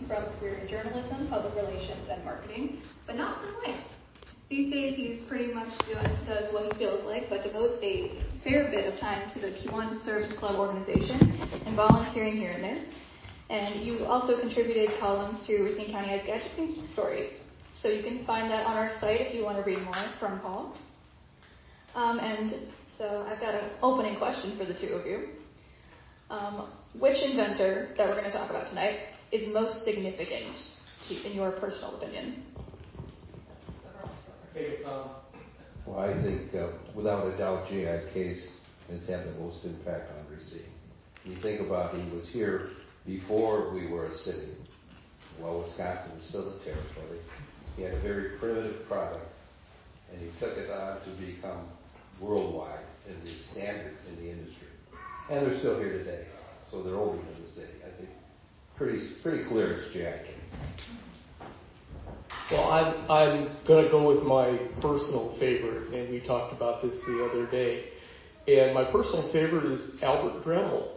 from career in journalism, public relations, and marketing, but not for life. These days, he's pretty much does what he feels like, but devotes a fair bit of time to the Kiwanis Service Club organization and volunteering here and there. And you also contributed columns to Racine County as Gadgets and Stories. So you can find that on our site if you want to read more from Paul. And so I've got an opening question for the two of you. Which inventor that we're going to talk about tonight is most significant in your personal opinion? Well, I think without a doubt J.I. Case has had the most impact on Racine. You think about he was here before we were a city. While Wisconsin was still a territory. He had a very primitive product, and he took it on to become worldwide and the standard in the industry. And they're still here today, so they're older than the city. I think pretty clear it's J.I. Case. Well, I'm going to go with my personal favorite, and we talked about this the other day. And my personal favorite is Albert Dremel.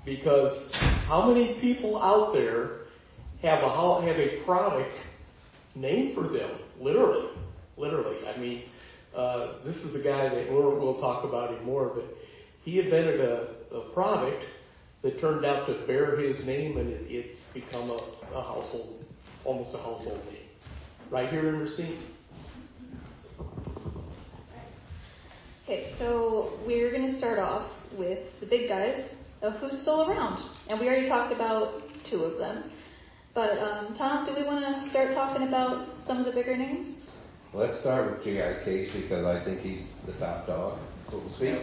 Because how many people out there have a product named for them? Literally. I mean, this is the guy that we'll talk about him more, but he invented a product that turned out to bear his name, and it's become a household, almost a household name, right here in Racine. Okay, so we're going to start off with the big guys of who's still around. And we already talked about two of them. But Tom, do we want to start talking about some of the bigger names? Let's start with J.I. Case because I think he's the top dog, so to speak.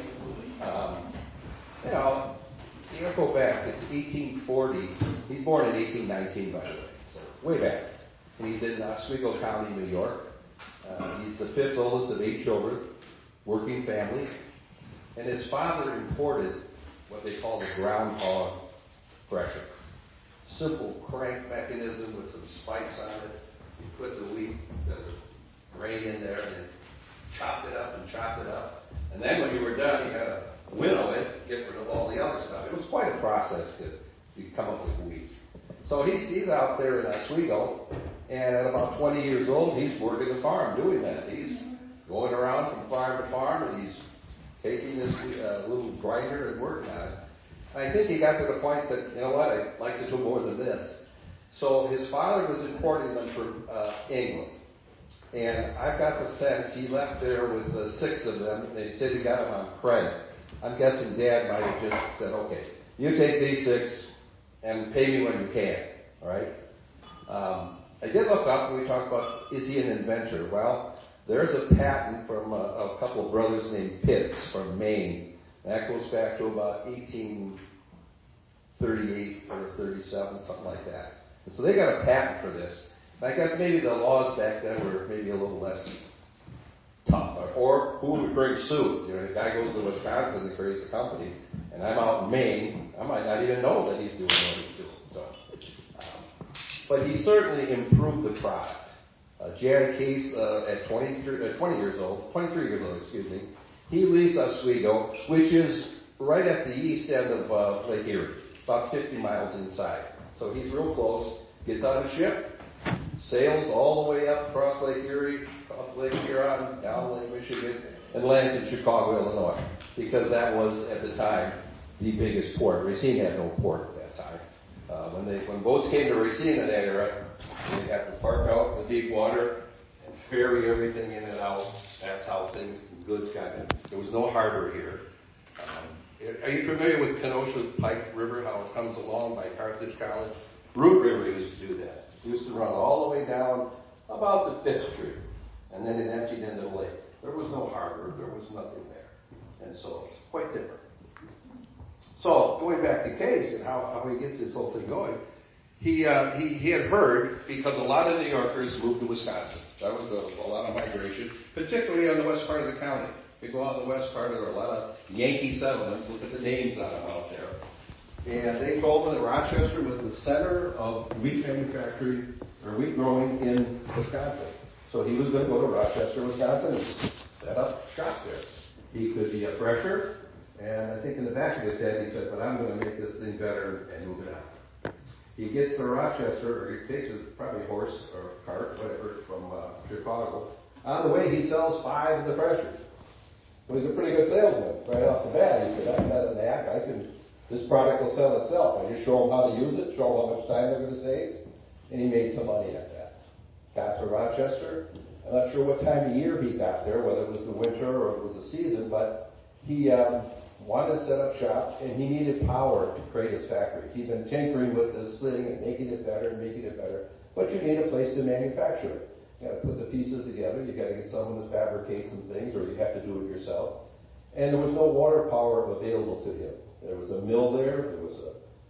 You go back, it's 1840. He's born in 1819, by the way, so way back. And he's in Oswego County, New York. He's the fifth oldest of 8 children, working family. And his father imported what they call the groundhog thresher. Simple crank mechanism with some spikes on it. You put the wheat, the grain in there, and chopped it up. And then when you were done, you had to winnow it, get rid of all the other stuff. It was quite a process to come up with wheat. So he's out there in Oswego, and at about 20 years old, he's working the farm doing that. He's going around from farm to farm, and he's taking this little grinder and working on it. And I think he got to the point that, you know what, I'd like to do more than this. So his father was importing them from England. And I've got the sense he left there with 6 of them, and they said he got them on credit. I'm guessing Dad might have just said, okay, you take these 6 and pay me when you can, all right? I did look up and we talked about, is he an inventor? Well, there's a patent from a couple of brothers named Pitts from Maine. That goes back to about 1838 or 37, something like that. And so they got a patent for this. And I guess maybe the laws back then were maybe a little less tough. Or who would bring suit? You know, the guy goes to Wisconsin and creates a company, and I'm out in Maine. I might not even know that he's doing what he's doing. So, but he certainly improved the product. J.I. Case at 23 years old, he leaves Oswego, which is right at the east end of Lake Erie, about 50 miles inside. So he's real close, gets on a ship, sails all the way up across Lake Erie, up Lake Huron, down Lake Michigan, and lands in Chicago, Illinois, because that was, at the time, the biggest port. Racine had no port at that time. When boats came to Racine in that era, they'd have to park out in the deep water and ferry everything in and out. That's how goods got in. There was no harbor here. Are you familiar with Kenosha Pike River, how it comes along by Carthage College? Root River used to do that. It used to run all the way down about the 5th Street, and then it emptied into the lake. There was no harbor. There was nothing there. And so it's quite different. So going back to Case and how he gets this whole thing going, he had heard, because a lot of New Yorkers moved to Wisconsin. That was a lot of migration, particularly on the west part of the county. If you go out in the west part, there are a lot of Yankee settlements. Look at the names on them out there. And they told him that Rochester was the center of wheat manufacturing, or wheat growing in Wisconsin. So he was going to go to Rochester, Wisconsin, and set up shop there. He could be a thresher, and I think in the back of his head he said, but I'm going to make this thing better and move it out. He gets to Rochester, or he takes probably a horse or cart, whatever, from Chicago. On the way, he sells 5 of the pressures. So he's a pretty good salesman right off the bat. He said, I've got a knack. This product will sell itself. I just show them how to use it, show them how much time they're going to save, and he made some money at that. Got to Rochester. I'm not sure what time of year he got there, whether it was the winter or it was the season, but he wanted to set up shop, and he needed power to create his factory. He'd been tinkering with this thing and making it better and making it better, but you need a place to manufacture it. You got to put the pieces together. You got to get someone to fabricate some things, or you have to do it yourself. And there was no water power available to him. There was a mill there.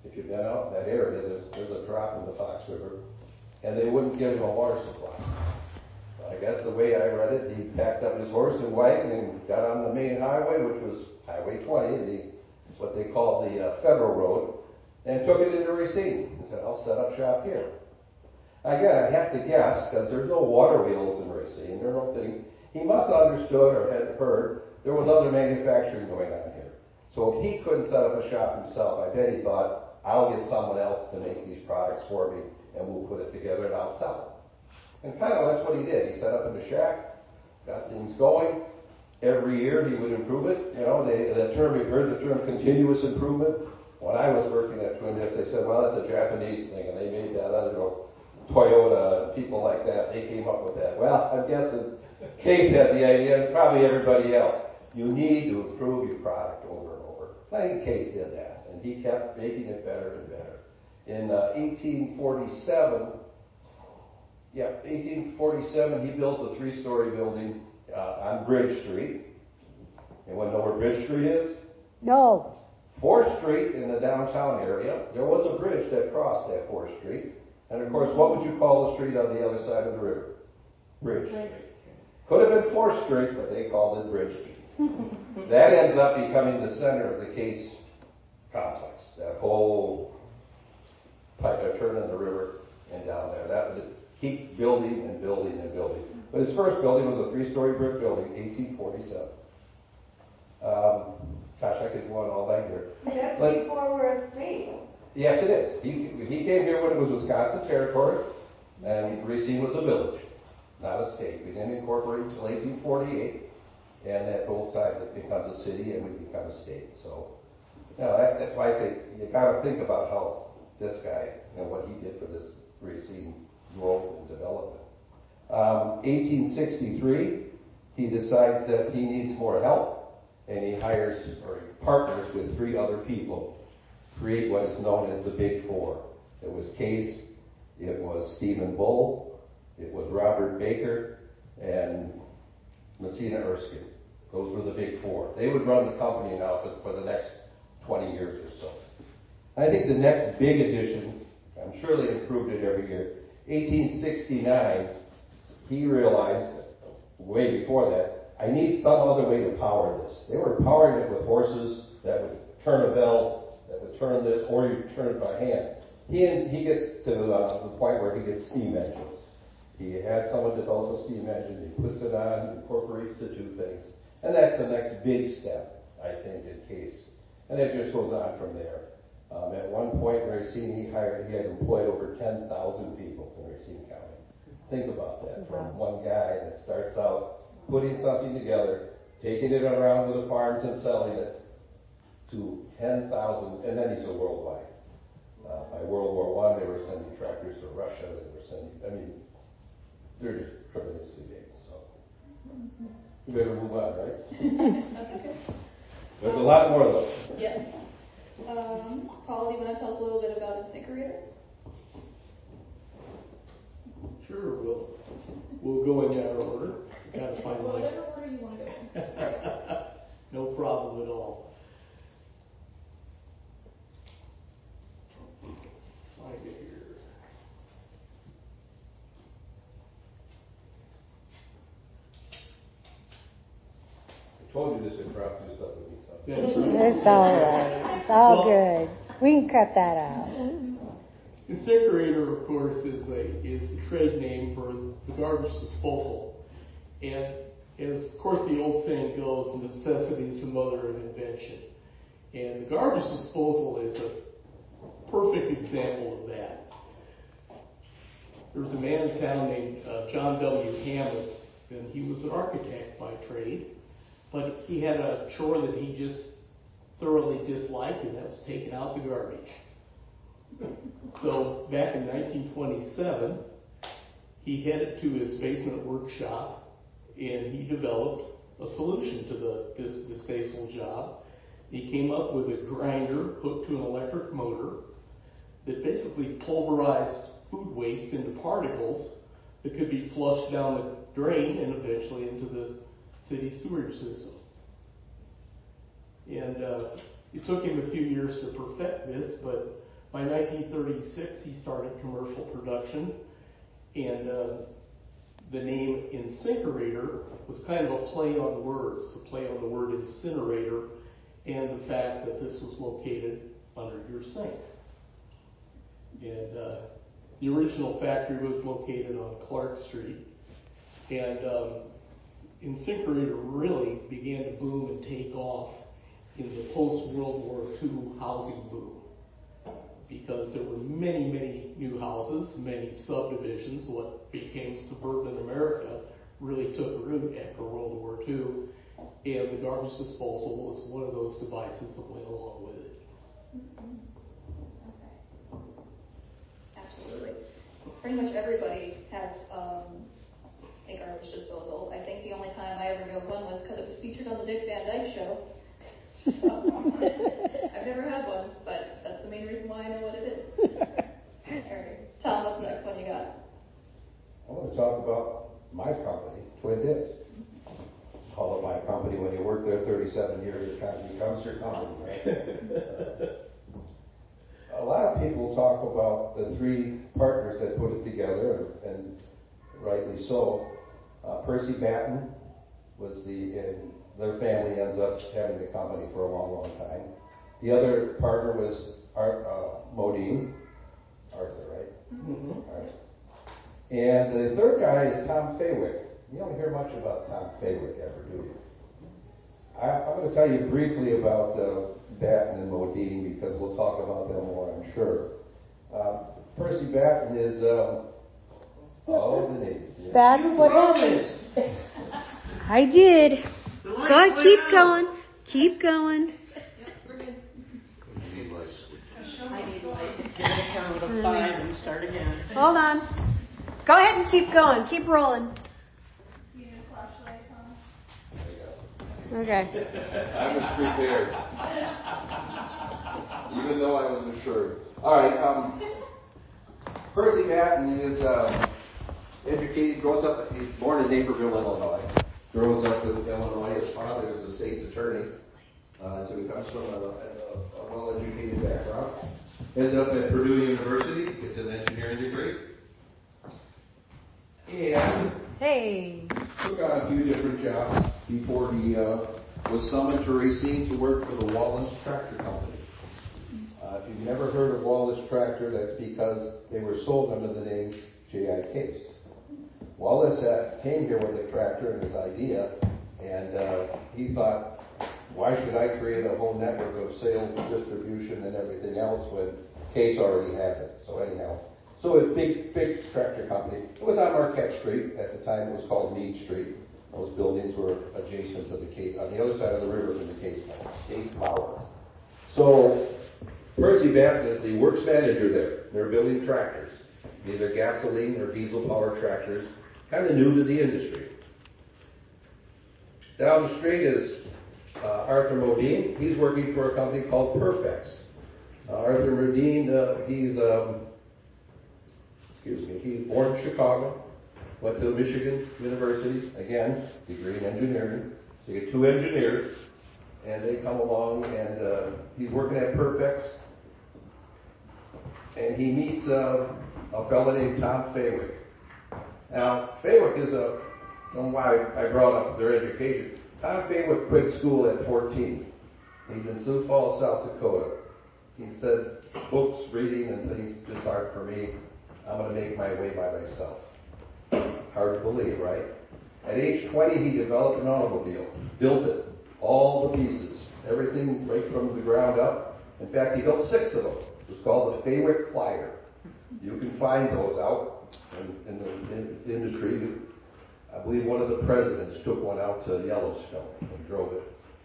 If you've been out in that area, there's a drop in the Fox River, and they wouldn't give him a water supply. I guess the way I read it, he packed up his horse and wagon and got on the main highway, which was Highway 20, what they call the Federal Road, and took it into Racine. He said, I'll set up shop here. Again, I have to guess, because there's no water wheels in Racine. There's no thing. He must have understood or had heard there was other manufacturing going on here. So if he couldn't set up a shop himself, I bet he thought, I'll get someone else to make these products for me, and we'll put it together and I'll sell it. And kind of that's what he did. He set up in the shack, got things going. Every year he would improve it. You know, that term, you heard the term continuous improvement. When I was working at Twin Hits, they said, well, that's a Japanese thing, and they made that, I don't know, Toyota, people like that, they came up with that. Well, I'm guessing Case had the idea, and probably everybody else. You need to improve your product over and over. I think Case did that, and he kept making it better and better. In 1847, he built a 3-story building on Bridge Street. Anyone know where Bridge Street is? No. 4th Street in the downtown area, there was a bridge that crossed that 4th Street. And of course, what would you call the street on the other side of the river? Bridge Street. Could have been 4th Street, but they called it Bridge Street. That ends up becoming the center of the Case complex. That whole turn in the river and down there. That would keep building and building and building. But his first building was a 3-story brick building, 1847. Gosh, I could go on all night here. That's before we're a state. Yes, it is. He came here when it was Wisconsin territory, and Racine was a village, not a state. We didn't incorporate until 1848, and at both times it becomes a city and we become a state. So, that's why I say you got to think about how this guy and what he did for this Racine growth and development. 1863, he decides that he needs more help, and he hires or he partners with 3 other people. Create what is known as the Big Four. It was Case, it was Stephen Bull, it was Robert Baker, and Messina Erskine. Those were the Big Four. They would run the company now for the next 20 years or so. I think the next big addition, I'm sure they improved it every year, 1869, he realized, way before that, I need some other way to power this. They were powering it with horses that would turn a bell, that would turn this, or you turn it by hand. He gets to the point where he gets steam engines. He had someone develop a steam engine, he puts it on, incorporates the 2 things. And that's the next big step, I think, in Case. And it just goes on from there. At one point in Racine, he had employed over 10,000 people in Racine County. Think about that. From one guy that starts out putting something together, taking it around to the farms and selling it, to 10,000, and then he's a worldwide. By World War I, they were sending tractors to Russia. They're just tremendously big. So we better move on, right? That's okay. There's a lot more of those. Yes. Paul, do you want to tell us a little bit about his Syncerator? Sure, we'll go in that order. Gotta find Whatever order you want to go in. No problem at all. Find it here. I told you this impromptu stuff would be tough. That's right. It's all right. It's all good. We can cut that out. Incinerator, of course, is the trade name for the garbage disposal. And as, of course, the old saying goes, necessity is the mother of invention. And the garbage disposal is a perfect example of that. There was a man in town named John W. Hammis, and he was an architect by trade, but he had a chore that he just thoroughly disliked, and that was taking out the garbage. So back in 1927, he headed to his basement workshop, and he developed a solution to this distasteful job. He came up with a grinder hooked to an electric motor that basically pulverized food waste into particles that could be flushed down the drain and eventually into the city sewage system. And it took him a few years to perfect this, but by 1936 he started commercial production, and the name incinerator was kind of a play on words, a play on the word incinerator and the fact that this was located under your sink. And the original factory was located on Clark Street, and incinerator really began to boom and take off in the post-World War II housing boom, because there were many, many new houses, many subdivisions. What became suburban America really took root after World War II, and the garbage disposal was one of those devices that went along with it. Absolutely. Pretty much everybody has a garbage disposal. I think the only time I ever drove one was because it was featured on the Dick Van Dyke Show. So, I've never had one, but that's the main reason why I know what it is. Alright, Tom, what's the next one you got? I want to talk about my company, Twin Disc. Call it my company. When you work there 37 years, it kind of becomes your company, right? A lot of people talk about the three partners that put it together, and rightly so. Percy Batten was their family ends up having the company for a long, long time. The other partner was Modine, Arthur, right? Mm-hmm. Right. And the third guy is Tom Faywick. You don't hear much about Tom Faywick ever, do you? I'm going to tell you briefly about Batten and Modine, because we'll talk about them more, I'm sure. Percy Batten is the names. That's what I did. Go ahead, keep going. Keep going. Yep, we're good. I need light. Get a count of 5 and start again. Hold on. Go ahead and keep going. Keep rolling. You need a flashlight, Tom? Okay. I was prepared. Even though I wasn't sure. All right. Percy Batten is educated, grows up, he's born in Naperville, Illinois. Grows up in Illinois. His father is the state's attorney. So he comes from a well-educated background. Ended up at Purdue University, gets an engineering degree. And took on a few different jobs before he was summoned to Racine to work for the Wallace Tractor Company. If you've never heard of Wallace Tractor, that's because they were sold under the name J.I. Case. Wallace came here with a tractor and his idea, and he thought, why should I create a whole network of sales and distribution and everything else when Case already has it? So anyhow, a big tractor company. It was on Marquette Street. At the time, it was called Meade Street. Those buildings were adjacent to the Case, on the other side of the river from the Case Tower. So Percy Batten is the works manager there. They're building tractors, either gasoline or diesel-powered tractors, kind of new to the industry. Down the street is Arthur Modine. He's working for a company called Perfex. Arthur Modine, he's born in Chicago, went to Michigan University, again, degree in engineering. So you get two engineers, and they come along, and he's working at Perfex, and he meets a fellow named Tom Faywick. Now, Faywick is why I brought up their education. Tom Faywick quit school at 14. He's in Sioux Falls, South Dakota. He says, books, reading, and things just aren't for me. I'm going to make my way by myself. Hard to believe, right? At age 20, he developed an automobile, built it, all the pieces, everything right from the ground up. In fact, he built 6 of them. It was called the Faywick Flyer. You can find those out in the industry. I believe one of the presidents took one out to Yellowstone and drove it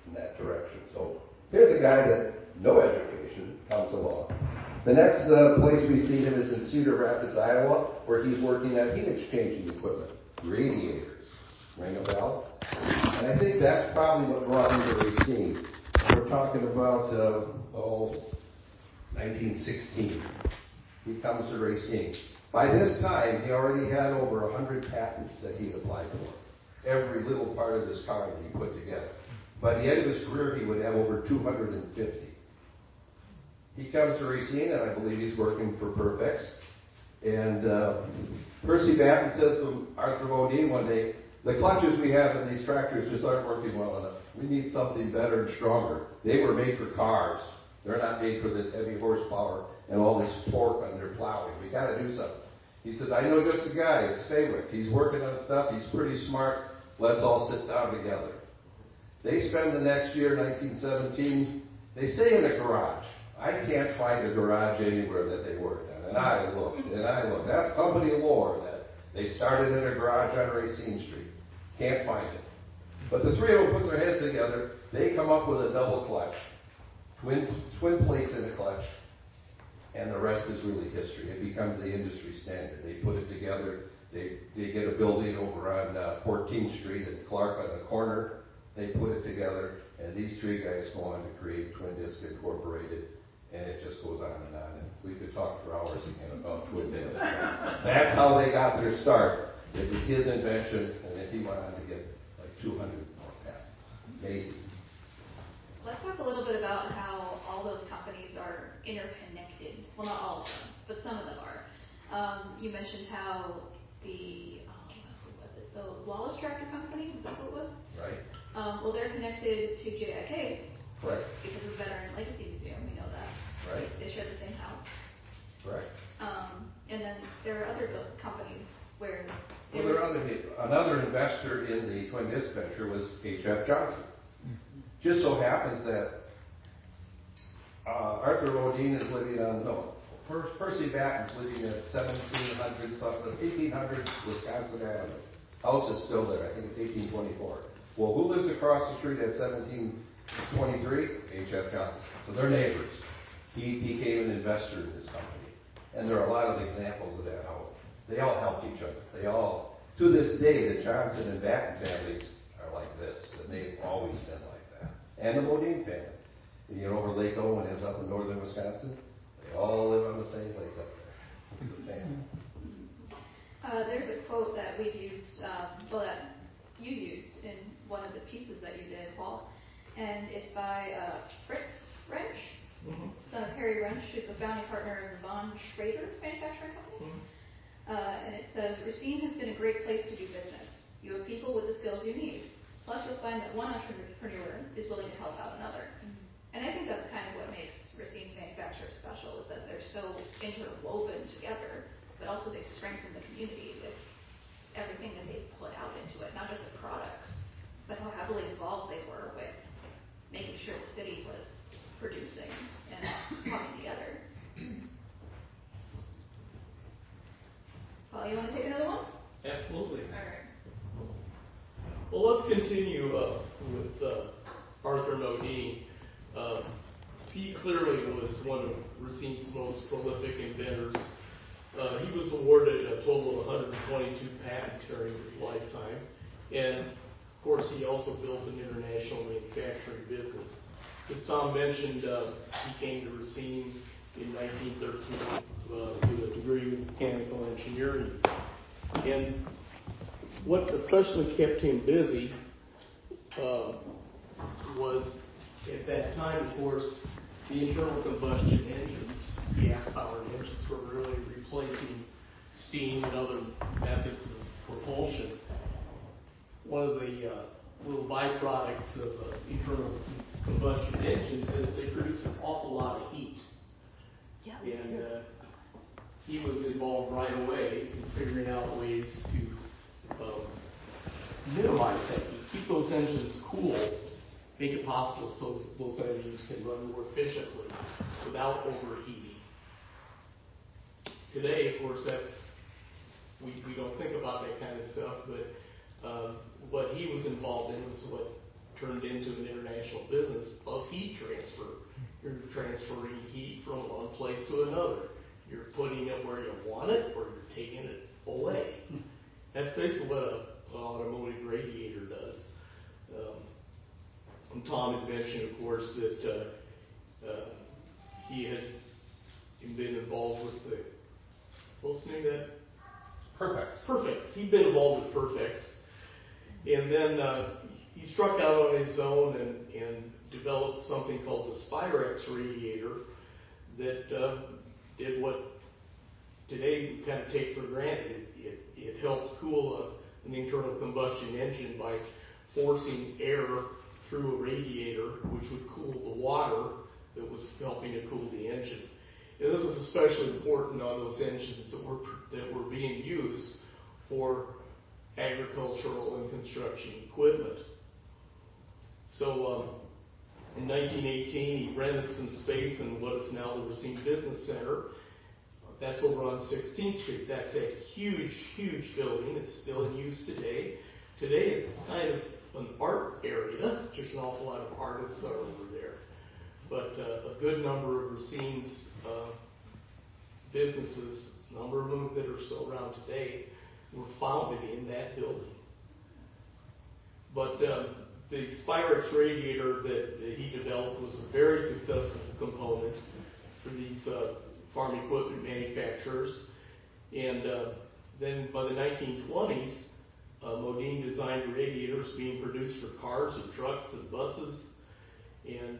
in that direction. So here's a guy that no education comes along. The next place we see him is in Cedar Rapids, Iowa, where he's working at heat exchanging equipment, radiators. Ring a bell? And I think that's probably what brought him to Racine. We're talking about, 1916. He comes to Racine. By this time, he already had over 100 patents that he'd applied for. Every little part of his car that he put together. By the end of his career, he would have over 250. He comes to Racine, and I believe he's working for Perfex. And Percy Batten says to Arthur Modine one day, the clutches we have in these tractors just aren't working well enough. We need something better and stronger. They were made for cars. They're not made for this heavy horsepower and all this torque on their plowing. We got to do something. He says, I know just a guy. It's Faywick. He's working on stuff. He's pretty smart. Let's all sit down together. They spend the next year, 1917, they stay in a garage. I can't find a garage anywhere that they worked on. And I looked, and I looked. That's company lore that they started in a garage on Racine Street. Can't find it. But the three of them put their heads together. They come up with a double clutch. Twin plates in a clutch. And the rest is really history. It becomes the industry standard. They put it together. They get a building over on 14th Street and Clark on the corner. They put it together. And these three guys go on to create Twin Disc Incorporated. And it just goes on and on. And we could talk for hours again about Twin Disc. That's how they got their start. It was his invention. And then he went on to get like 200 more patents. Amazing. Let's talk a little bit about how all those companies are interconnected. Well, not all of them, but some of them are. You mentioned how the Wallace Tractor Company, is that who it was? Right. Well, they're connected to JIK's. Correct. Because of the Veteran Legacy Museum, we know that. Right. They share the same house. Correct. And then there are other companies where... Another investor in the Twin Disc venture was H.F. Johnson. Just so happens that Arthur Modine is living on, Percy Batten's living at 1700 something, 1800 Wisconsin Avenue. House is still there. I think it's 1824. Well, who lives across the street at 1723? H.F. Johnson. So they're neighbors. He became an investor in this company. And there are a lot of examples of that. How they all help each other. They all, to this day, the Johnson and Batten families are like this. And they've always been like that. And the Modine family. You get over Lake Owen is up in northern Wisconsin. They all live on the same lake up there. The family. There's a quote that we've used, that you used in one of the pieces that you did, Paul, and it's by Fritz Wrench, son of Harry Wrench, who's the founding partner of the Von Schrader manufacturing company. And it says, Racine has been a great place to do business. You have people with the skills you need. Plus, you'll find that one entrepreneur is willing to help out another. And I think that's kind of what makes Racine's manufacturers special, is that they're so interwoven together, but also they strengthen the community with everything that they put out into it, not just the products, but how heavily involved they were with making sure the city was producing and coming together. Paul, you want to take another one? Absolutely. All right. Well, let's continue with Arthur Modine. He clearly was one of Racine's most prolific inventors. He was awarded a total of 122 patents during his lifetime. And, of course, he also built an international manufacturing business. As Tom mentioned, he came to Racine in 1913 with a degree in mechanical engineering. And what especially kept him busy was, at that time, of course, the internal combustion engines, gas-powered engines, were really replacing steam and other methods of propulsion. One of the little byproducts of internal combustion engines is they produce an awful lot of heat. And he was involved right away in figuring out ways to minimize that heat, keep those engines cool, make it possible so those engines can run more efficiently without overheating. today, of course, we don't think about that kind of stuff, but what he was involved in was what turned into an international business of heat transfer. You're transferring heat from one place to another. You're putting it where you want it, or you're taking it away. That's basically what an automotive radiator does. And Tom had mentioned, of course, that he had been involved with the, what's the name of that? Perfects. He'd been involved with Perfects. And then he struck out on his own and developed something called the Spirex radiator that did what today we kind of take for granted. It helped cool an internal combustion engine by forcing air through a radiator, which would cool the water that was helping to cool the engine. And this was especially important on those engines that were being used for agricultural and construction equipment. So in 1918, he rented some space in what is now the Racine Business Center. That's over on 16th Street. That's a huge, huge building. It's still in use today. Today it's kind of an art area. There's an awful lot of artists are over there. But a good number of Racine's businesses, a number of them that are still around today, were founded in that building. But the Spirex radiator that he developed was a very successful component for these farm equipment manufacturers. And then by the 1920s, Modine designed radiators being produced for cars and trucks and buses. And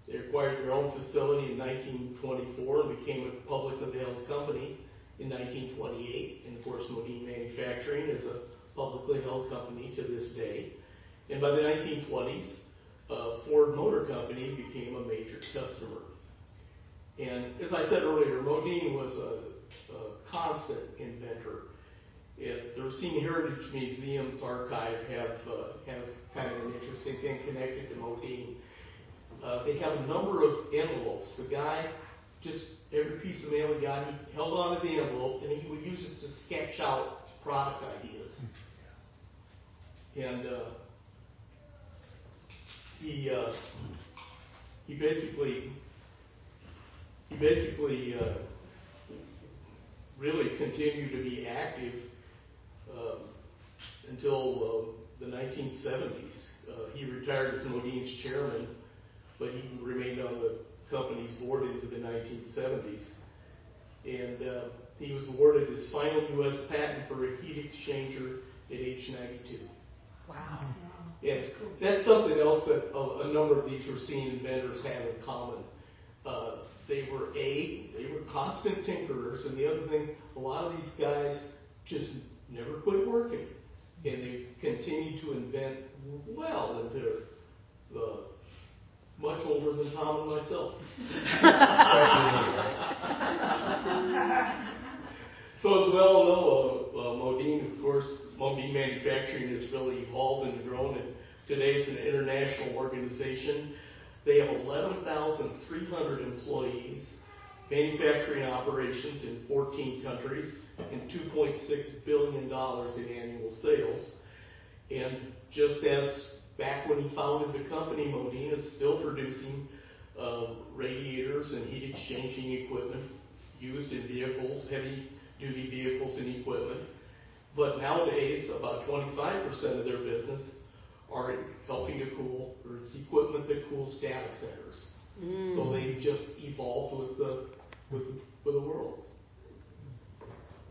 they acquired their own facility in 1924 and became a publicly held company in 1928. And of course, Modine Manufacturing is a publicly held company to this day. And by the 1920s, Ford Motor Company became a major customer. And as I said earlier, Modine was a constant inventor. The Racine Heritage Museum's archive has kind of an interesting thing connected to Modine. They have a number of envelopes. The guy, just every piece of mail he got, he held on to the envelope, and he would use it to sketch out product ideas. And he basically really continued to be active until the 1970s. He retired as Modine's chairman, but he remained on the company's board into the 1970s. And he was awarded his final U.S. patent for a heat exchanger at age 92. Wow. And that's something else that a number of these Racine inventors have in common. They were constant tinkerers, and the other thing, a lot of these guys just never quit working, and they continued to invent well into much older than Tom and myself. So as we all know, Modine, of course, Modine Manufacturing has really evolved and grown, and today it's an international organization. They have 11,300 employees, manufacturing operations in 14 countries, and $2.6 billion in annual sales. And just as back when he founded the company, Modine is still producing radiators and heat exchanging equipment used in vehicles, heavy-duty vehicles and equipment. But nowadays, about 25% of their business are helping to cool, or it's equipment that cools data centers. So they just evolved with the world.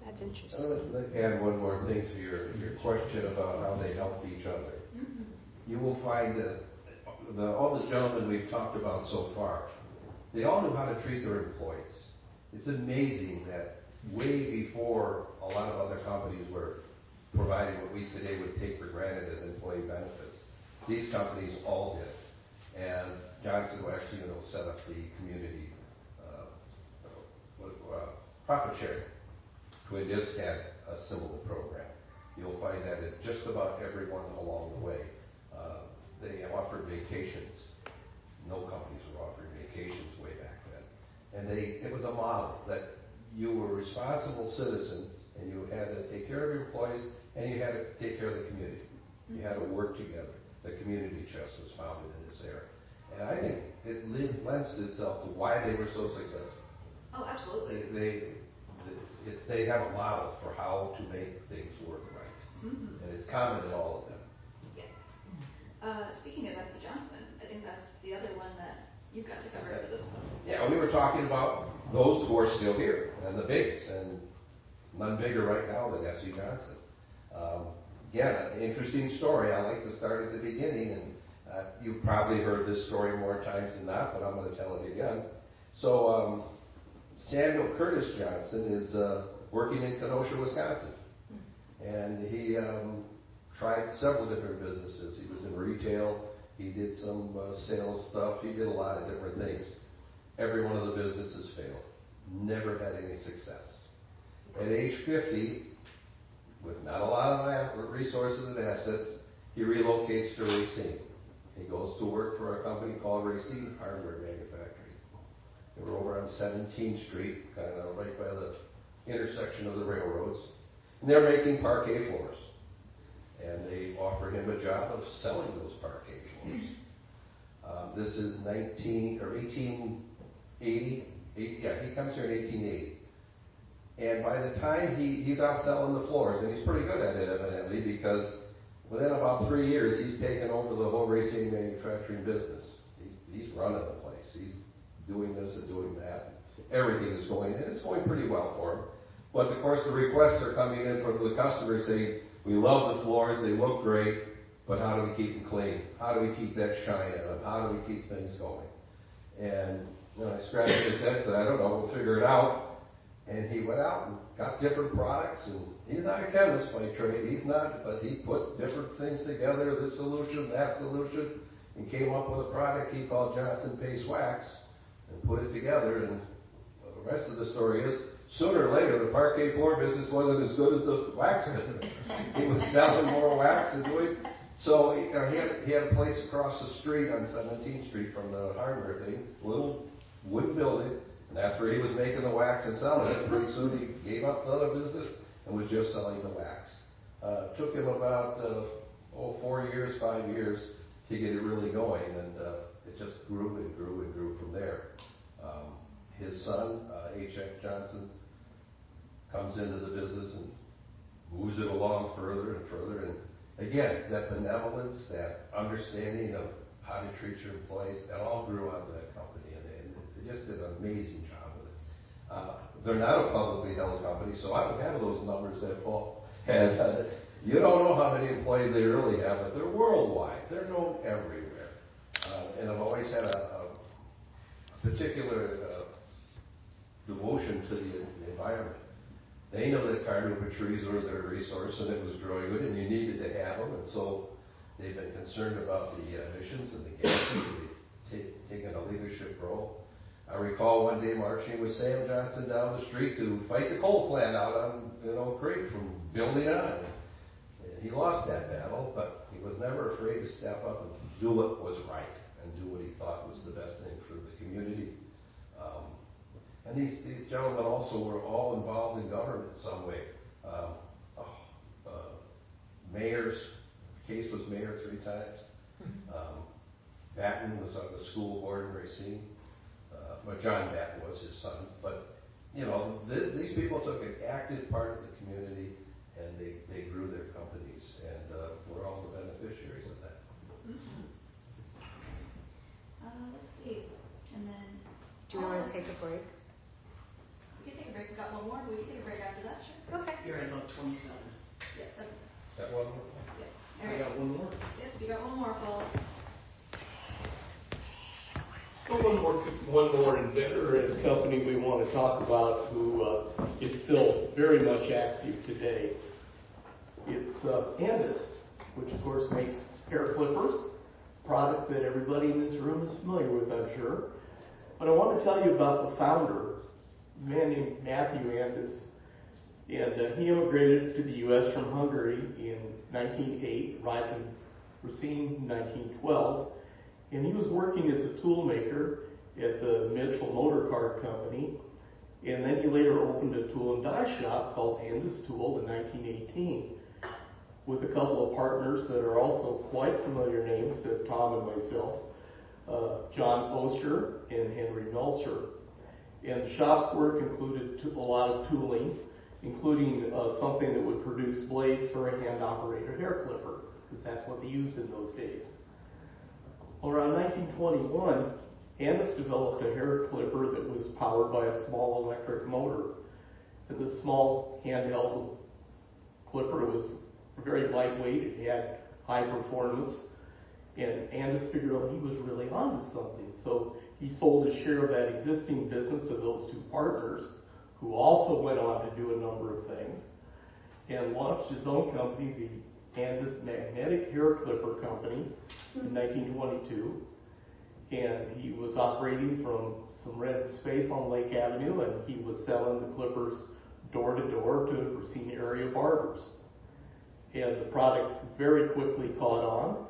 That's interesting. I would like to add one more thing to your question about how they help each other. Mm-hmm. You will find that all the gentlemen we've talked about so far, they all knew how to treat their employees. It's amazing that way before a lot of other companies were providing what we today would take for granted as employee benefits, these companies all did. And Johnson actually, set up the community profit sharing. Twin Disc had a similar program. You'll find that in just about everyone along the way. They offered vacations. No companies were offering vacations way back then. And it was a model that you were a responsible citizen, and you had to take care of your employees, and you had to take care of the community. You had to work together. The community trust was founded in this era. And I think it lends itself to why they were so successful. Oh, absolutely. They have a model for how to make things work right. Mm-hmm. And it's common in all of them. Yeah. Speaking of Essie Johnson, I think that's the other one that you've got to cover for this one. Yeah, we were talking about those who are still here, and the bigs, and none bigger right now than Essie Johnson. Again, an interesting story. I like to start at the beginning, and you've probably heard this story more times than not, but I'm going to tell it again. So, Samuel Curtis Johnson is working in Kenosha, Wisconsin. And he tried several different businesses. He was in retail. He did some sales stuff. He did a lot of different things. Every one of the businesses failed. Never had any success. At age 50, with not a lot of resources and assets, he relocates to Racine. He goes to work for a company called Racine Hardware Manufacturing. They were over on 17th Street, kind of right by the intersection of the railroads. And they're making parquet floors. And they offer him a job of selling those parquet floors. This is 1880. He comes here in 1880. And by the time he's out selling the floors, and he's pretty good at it evidently, because within about 3 years, he's taken over the whole Racine manufacturing business. He's running the place. He's doing this and doing that. Everything is going in. It's going pretty well for him. But of course, the requests are coming in from the customers saying, we love the floors, they look great, but how do we keep them clean? How do we keep that shine in them? How do we keep things going? And I scratched his head and said, I don't know, we'll figure it out. And he went out and got different products, and he's not a chemist by trade, he's not, but he put different things together, this solution, that solution, and came up with a product he called Johnson Paste Wax, and put it together, and the rest of the story is, sooner or later, the parquet floor business wasn't as good as the wax business. He was selling more wax and doing. So he had a place across the street on 17th Street from the hardware thing, little wooden building, and that's where he was making the wax and selling it. Pretty soon he gave up the other business and was just selling the wax. Took him about 4 years, 5 years to get it really going, and it just grew and grew and grew from there. His son, H.F. Johnson, comes into the business and moves it along further and further. And again, that benevolence, that understanding of how to treat your employees, that all grew out of that company. And they just did an amazing job with it. They're not a publicly held company, so I don't have those numbers that Paul has. You don't know how many employees they really have, but they're worldwide. They're known everywhere. And I've always had a particular devotion to the environment. They know that cardboard trees were their resource and it was growing good and you needed to have them, and so they've been concerned about the emissions and the gases. They've taken a leadership role. I recall one day marching with Sam Johnson down the street to fight the coal plant out on Oak Creek from building on. And he lost that battle, but he was never afraid to step up and do what was right and do what he thought was the best thing for the community. And these gentlemen also were all involved in government in some way. Mayors, Case was mayor 3 times. Batten was on the school board in Racine. John Batten was his son. But, these people took an active part of the community and they grew their companies. And we're all the beneficiaries of that. Let's see. And then. Do you want to take a break? We can take a break. We've got one more. We can take a break after that. Sure. Okay. You're at about 27. Yeah, that's. Got one more? Yeah. I All right. got one more. Yep, you got one more, Paul. Well, one more inventor and company we want to talk about who is still very much active today. It's Andis, which of course makes hair clippers, a product that everybody in this room is familiar with, I'm sure. But I want to tell you about the founder, a man named Matthew Andis. And he immigrated to the U.S. from Hungary in 1908, arrived in Racine in 1912, and he was working as a tool maker at the Mitchell Motor Car Company. And then he later opened a tool and die shop called Andis Tool in 1918 with a couple of partners that are also quite familiar names to Tom and myself, John Oster and Henry Meltzer. And the shop's work included a lot of tooling, including something that would produce blades for a hand-operated hair clipper, because that's what they used in those days. Around 1921, Andis developed a hair clipper that was powered by a small electric motor. And the small handheld clipper was very lightweight. It had high performance. And Andis figured out he was really onto something. So he sold his share of that existing business to those two partners, who also went on to do a number of things, and launched his own company, the Andis Magnetic Hair Clipper Company, in 1922. And he was operating from some rented space on Lake Avenue, and he was selling the clippers door to door to Racine area barbers. And the product very quickly caught on,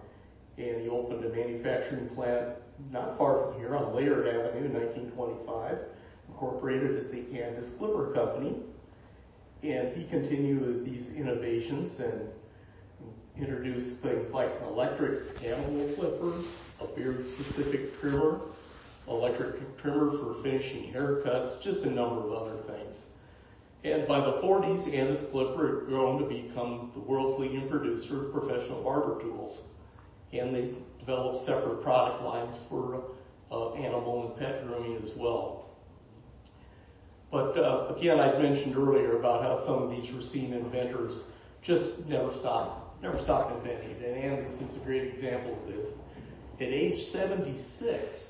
and he opened a manufacturing plant not far from here on Laird Avenue in 1925, incorporated as the Andis Clipper Company. And he continued with these innovations and introduced things like electric animal clippers, a beard-specific trimmer, electric trimmer for finishing haircuts, just a number of other things. And by the 40s, Andis Clipper had grown to become the world's leading producer of professional barber tools. And they developed separate product lines for animal and pet grooming as well. But again, I mentioned earlier about how some of these Racine inventors just never stopped inventing. And Andis is a great example of this. At age 76,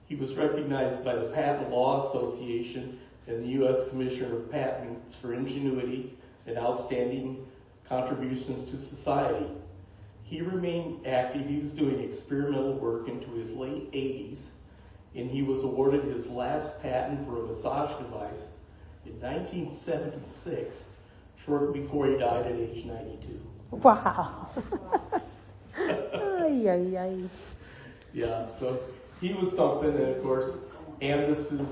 he was recognized by the Patent Law Association and the U.S. Commissioner of Patents for ingenuity and outstanding contributions to society. He remained active. He was doing experimental work into his late 80s, and he was awarded his last patent for a massage device in 1976, shortly before he died at age 92. Wow. Ay, ay, ay. Yeah, so he was something, and of course, Andis is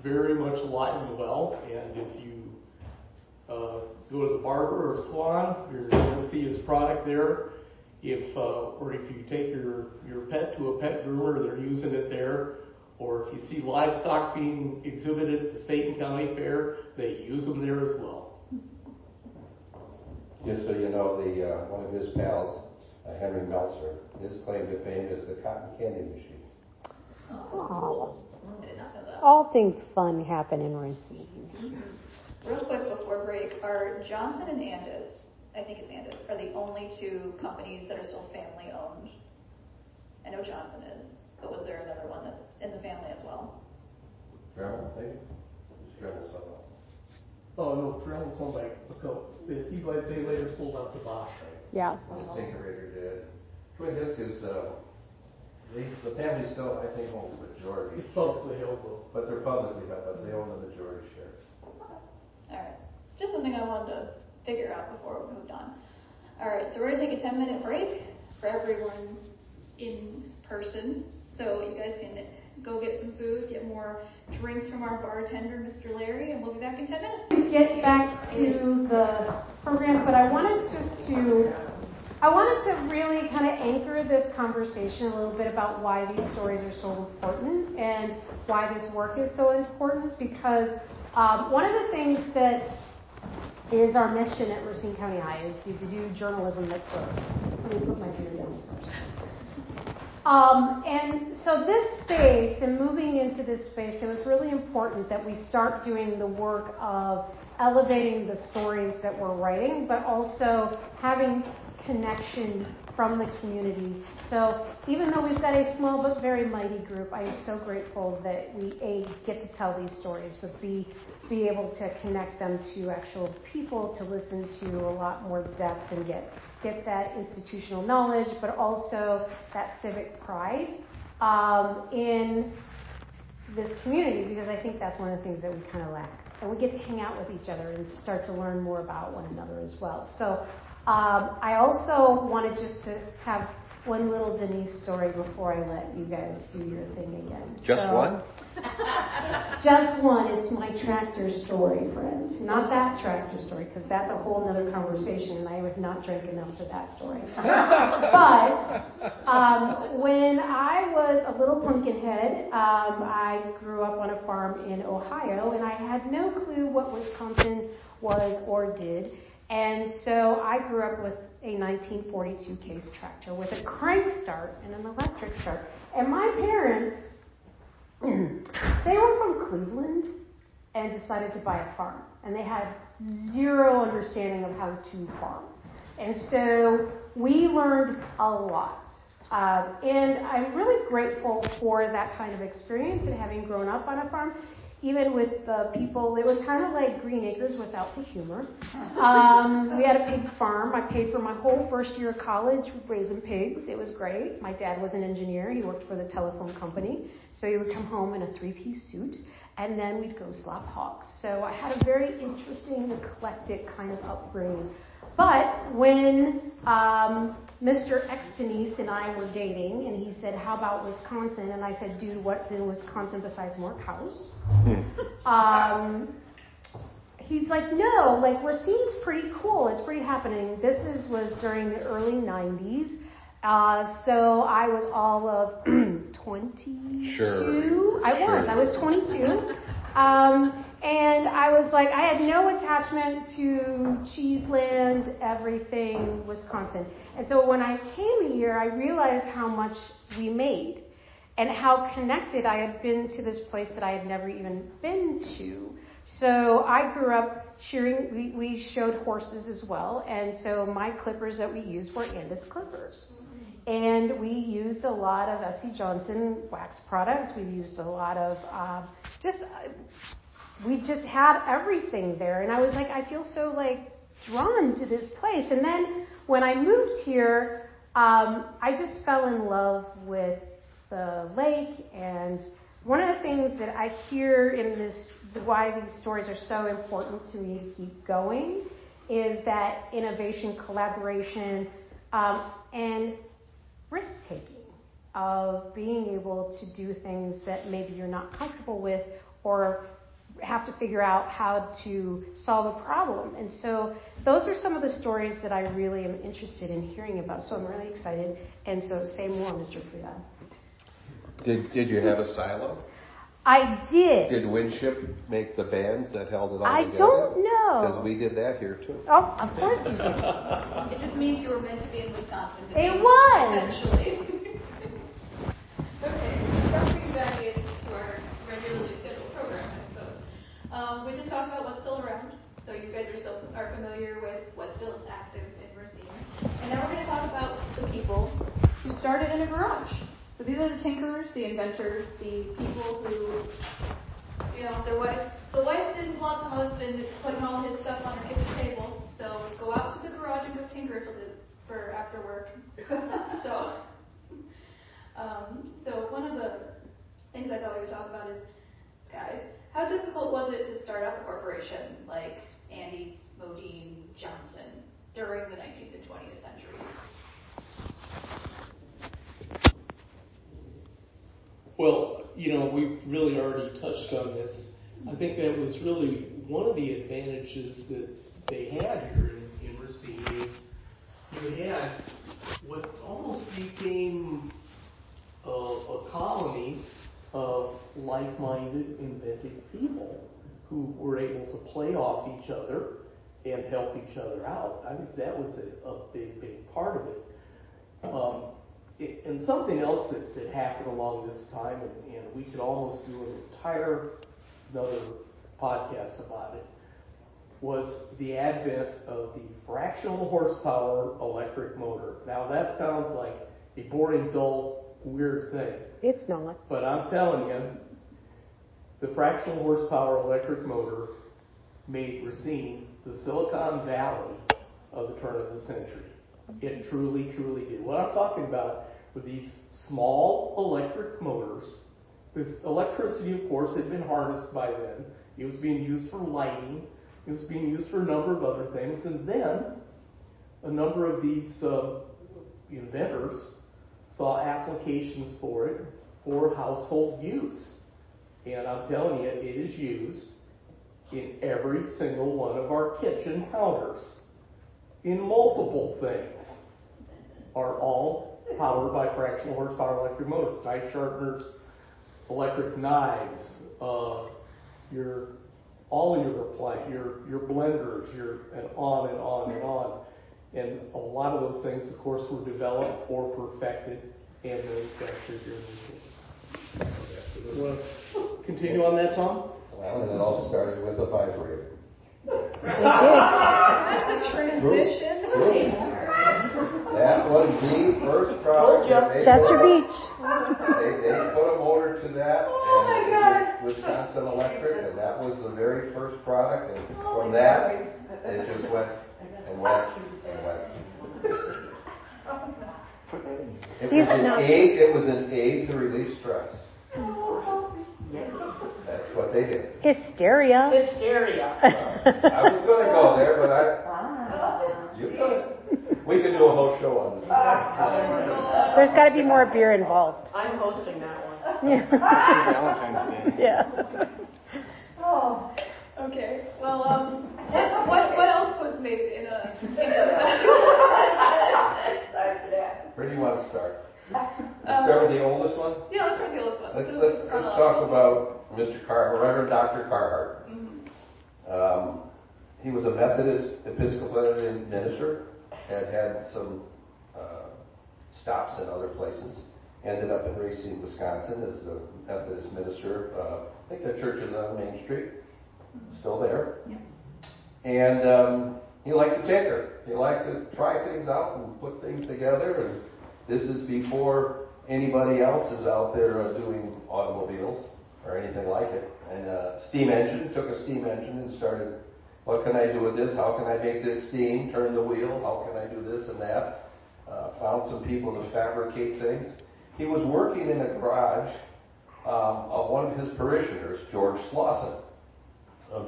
very much alive and well, and if you go to the barber or salon, you're going to see his product there. Or if you take your pet to a pet groomer, they're using it there. Or if you see livestock being exhibited at the state and county fair, they use them there as well. Just so you know, one of his pals, Henry Meltzer, his claim to fame is the cotton candy machine. Oh. I did not know that. All things fun happen in Racine. Real quick before break, are Johnson and Andis, I think it's Andis, are the only two companies that are still family owned? I know Johnson is, but was there another one that's in the family as well? Dremel, maybe? Dremel somehow. Oh no, Fredel's owned by a couple. They later sold out to Bosch, right? Yeah. The Sincerator did. Twin Disc is, the family still, I think, owns the majority. It's publicly held though. But they're publicly held, but they own the majority share. Alright, just something I wanted to figure out before we moved on. Alright, so we're going to take a 10-minute break for everyone in person. So you guys can go get some food, get more drinks from our bartender, Mr. Larry, and we'll be back in 10 minutes. Get back to the program, but I wanted to really kind of anchor this conversation a little bit about why these stories are so important and why this work is so important, because one of the things that is our mission at Racine County High is to do journalism that serves. Let me put my beer down first. And so this space, and moving into this space, it was really important that we start doing the work of elevating the stories that we're writing, but also having connection from the community. So even though we've got a small but very mighty group, I am so grateful that we, get to tell these stories, but be able to connect them to actual people, to listen to a lot more depth and get that institutional knowledge, but also that civic pride in this community, because I think that's one of the things that we kind of lack. And we get to hang out with each other and start to learn more about one another as well. So I also wanted just to have one little Denise story before I let you guys do your thing again. Just one? Just one. It's my tractor story, friend. Not that tractor story, because that's a whole other conversation, and I would not drink enough for that story. But when I was a little pumpkin head, I grew up on a farm in Ohio, and I had no clue what Wisconsin was or did. And so I grew up with a 1942 Case tractor with a crank start and an electric start. And my parents, they were from Cleveland and decided to buy a farm. And they had zero understanding of how to farm. And so we learned a lot. And I'm really grateful for that kind of experience and having grown up on a farm. Even with the people, it was kind of like Green Acres without the humor. We had a pig farm. I paid for my whole first year of college raising pigs. It was great. My dad was an engineer. He worked for the telephone company. So he would come home in a three-piece suit, and then we'd go slap hogs. So I had a very interesting, eclectic kind of upbringing. But when Mr. Denise and I were dating, and he said, "How about Wisconsin?" And I said, "Dude, what's in Wisconsin besides more cows?" He's like, "No, like Racine's pretty cool. It's pretty happening." Was during the early 90s. So I was all of 22. Sure. I was 22. And I was like, I had no attachment to Cheeseland, everything, Wisconsin. And so when I came here, I realized how much we made and how connected I had been to this place that I had never even been to. So I grew up shearing, we showed horses as well. And so my clippers that we used were Andis clippers. And we used a lot of S.C. Johnson wax products. We used a lot of we just had everything there. And I was like, I feel so like drawn to this place. And then when I moved here, I just fell in love with the lake. And one of the things that I hear in this, why these stories are so important to me to keep going, is that innovation, collaboration, and risk-taking of being able to do things that maybe you're not comfortable with or have to figure out how to solve a problem. And so those are some of the stories that I really am interested in hearing about. So I'm really excited. And so say more, Mr. Friedel. Did you have a silo? I did. Did Winship make the bands that held it all I together? don't know. Because we did that here too. Oh, of course you did. It just means you were meant to be in Wisconsin. It was. Eventually. Okay, jumping back into our regularly scheduled program, I suppose. We just talked about what's still around. So you guys are familiar with what's still active in Racine. And now we're going to talk about the people who started in a garage. So these are the tinkerers, the inventors, the people who, the wife didn't want the husband putting all his stuff on her kitchen table, so go out to the garage and go tinker for after work. So one of the things I thought we would talk about is, guys, how difficult was it to start up a corporation like Andis, Modine, Johnson during the 19th and 20th centuries? Well, we've really already touched on this. I think that was really one of the advantages that they had here in Racine is you had what almost became a colony of like-minded, inventive people who were able to play off each other and help each other out. I think that was a big part of it. And something else that happened along this time, and we could almost do an entire another podcast about it, was the advent of the fractional horsepower electric motor. Now that sounds like a boring, dull, weird thing. It's not. But I'm telling you, the fractional horsepower electric motor made Racine the Silicon Valley of the turn of the century. It truly, truly did. What I'm talking about were these small electric motors. This electricity, of course, had been harnessed by then. It was being used for lighting. It was being used for a number of other things. And then a number of these inventors saw applications for it for household use. And I'm telling you, it is used in every single one of our kitchen counters. In multiple things. Are all powered by fractional horsepower electric motors. Knife sharpeners, electric knives, all your blenders, and on and on and on. And a lot of those things, of course, were developed or perfected and manufactured here in Racine. You want to continue on that, Tom? Well, and it all started with a vibrator. That's a transition. That was the first product. Chester Beach. They put a motor to that, Oh my and it was Wisconsin Electric, and that was the very first product. And from that, it just went and went and went. It was an aid to release stress. That's what they did. Hysteria. I was going to go there, but you could. We could do a whole show on this. There's got to be more beer involved. I'm hosting that one. Yeah. Valentine's Day. Yeah. Oh, okay. Well, what else was made in a? Where do you want to start? Let's start with the oldest one. Yeah, let's start with the oldest one. Let's talk about Mr. Carhart, Reverend Dr. Carhart. Mm-hmm. He was a Methodist Episcopalian minister. Had some stops in other places. Ended up in Racine, Wisconsin as the Methodist minister. I think that church is on Main Street. Still there. Yep. And he liked to tinker. He liked to try things out and put things together. And this is before anybody else is out there doing automobiles or anything like it. And steam engine, took a steam engine and started, what can I do with this? How can I make this steam? Turn the wheel. How can I do this and that? Found some people to fabricate things. He was working in a garage of one of his parishioners, George Slauson.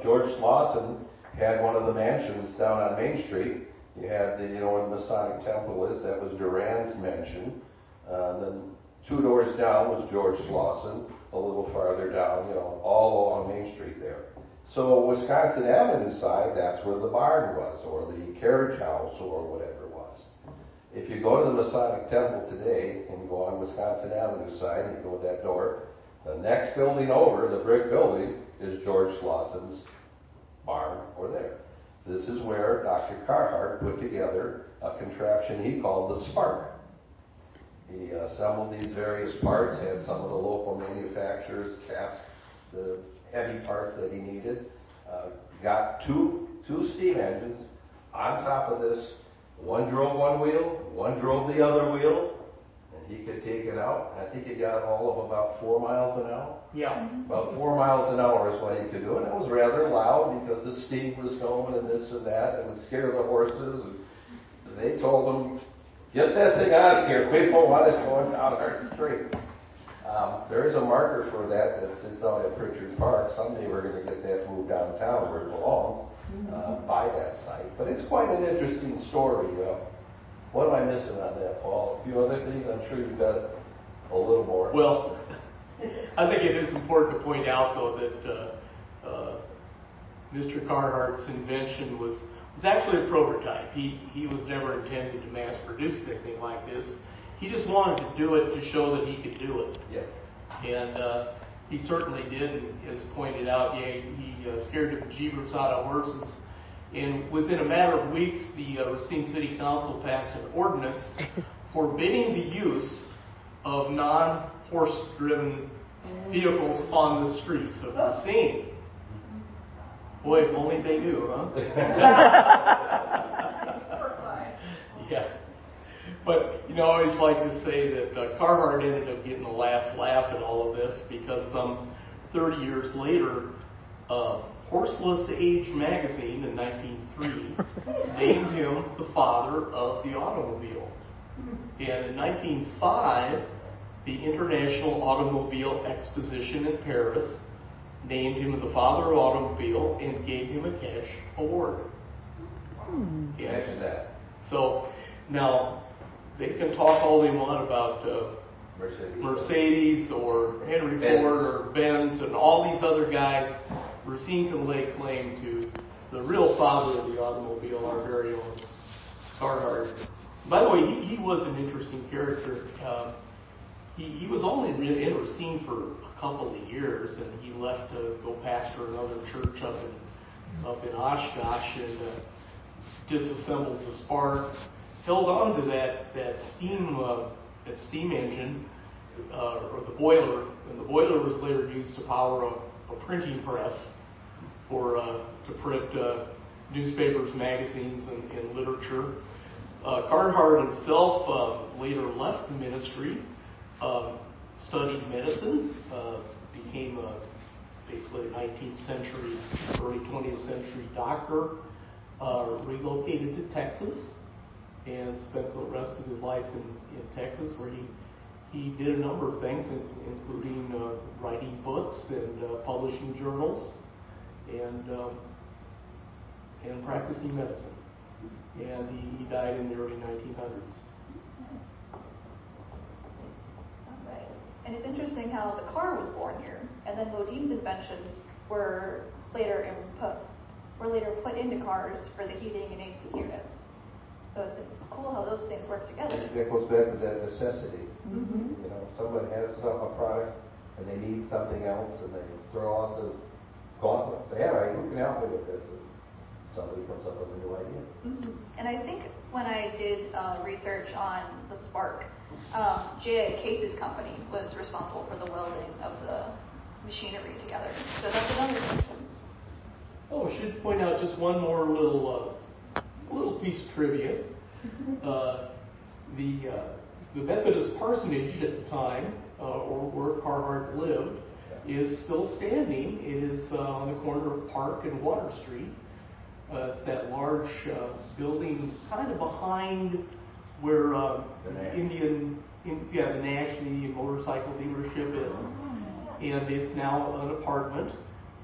George Slauson had one of the mansions down on Main Street. You had where the Masonic Temple is, that was Duran's mansion. Then 2 doors down was George Slauson, a little farther down, all along Main Street there. So Wisconsin Avenue side, that's where the barn was, or the carriage house, or whatever it was. If you go to the Masonic Temple today, and you go on Wisconsin Avenue side, and you go to that door, the next building over, the brick building, is George Slauson's barn, or there. This is where Dr. Carhart put together a contraption he called the Spark. He assembled these various parts, had some of the local manufacturers cast the heavy parts that he needed, got two steam engines on top of this. One drove one wheel, one drove the other wheel, and he could take it out. I think he got all of about 4 miles an hour. Yeah. About 4 miles an hour is what he could do, and it was rather loud because the steam was going and this and that, and it would scare the horses. And they told him, "Get that thing out of here. We don't want it going down our street." There is a marker for that sits out at Pritchard Park. Someday we're going to get that moved downtown where it belongs, by that site. But it's quite an interesting story. What am I missing on that, Paul? A few other things? I'm sure you've got a little more. Well, I think it is important to point out, though, that Mr. Carhart's invention was actually a prototype. He was never intended to mass produce anything like this. He just wanted to do it to show that he could do it. Yeah. And he certainly did, and as pointed out, he scared the bejeebers out of horses. And within a matter of weeks, the Racine City Council passed an ordinance forbidding the use of non-horse-driven vehicles on the streets of Racine. Boy, if only they knew, huh? Yeah. But, I always like to say that Carhart ended up getting the last laugh in all of this because some 30 years later, Horseless Age magazine in 1903 named him the father of the automobile. And in 1905, the International Automobile Exposition in Paris named him the father of automobile and gave him a cash award. Imagine that. So now They can talk all they want about Mercedes or Henry Ford or Benz and all these other guys. Racine can lay claim to the real father of the automobile, our very own Carhartt. By the way, he was an interesting character. He was only in Racine for a couple of years, and he left to go pastor another church up in Oshkosh and disassembled the Spark, held on to that steam engine or the boiler, and the boiler was later used to power a printing press to print newspapers, magazines, and literature. Carhartt himself later left the ministry, studied medicine, became basically a 19th century, early 20th century doctor, relocated to Texas, and spent the rest of his life in Texas, where he did a number of things, including writing books and publishing journals, and practicing medicine. And he died in the early 1900s. Right. And it's interesting how the car was born here, and then Modine's inventions were later put into cars for the heating and AC units. So it's cool how those things work together. That goes back to that necessity. Mm-hmm. You know, someone has a product and they need something else, and they throw out the gauntlet. Say, all right, who can help me with this? And somebody comes up with a new idea. Mm-hmm. And I think when I did research on the Spark, J.A. Case's company was responsible for the welding of the machinery together. So that's another question. Oh, I should point out just one more little piece of trivia. The Methodist parsonage at the time, or where Carhartt lived, is still standing. It is on the corner of Park and Water Street. It's that large building kind of behind where the Nash, the Indian motorcycle dealership is. And it's now an apartment.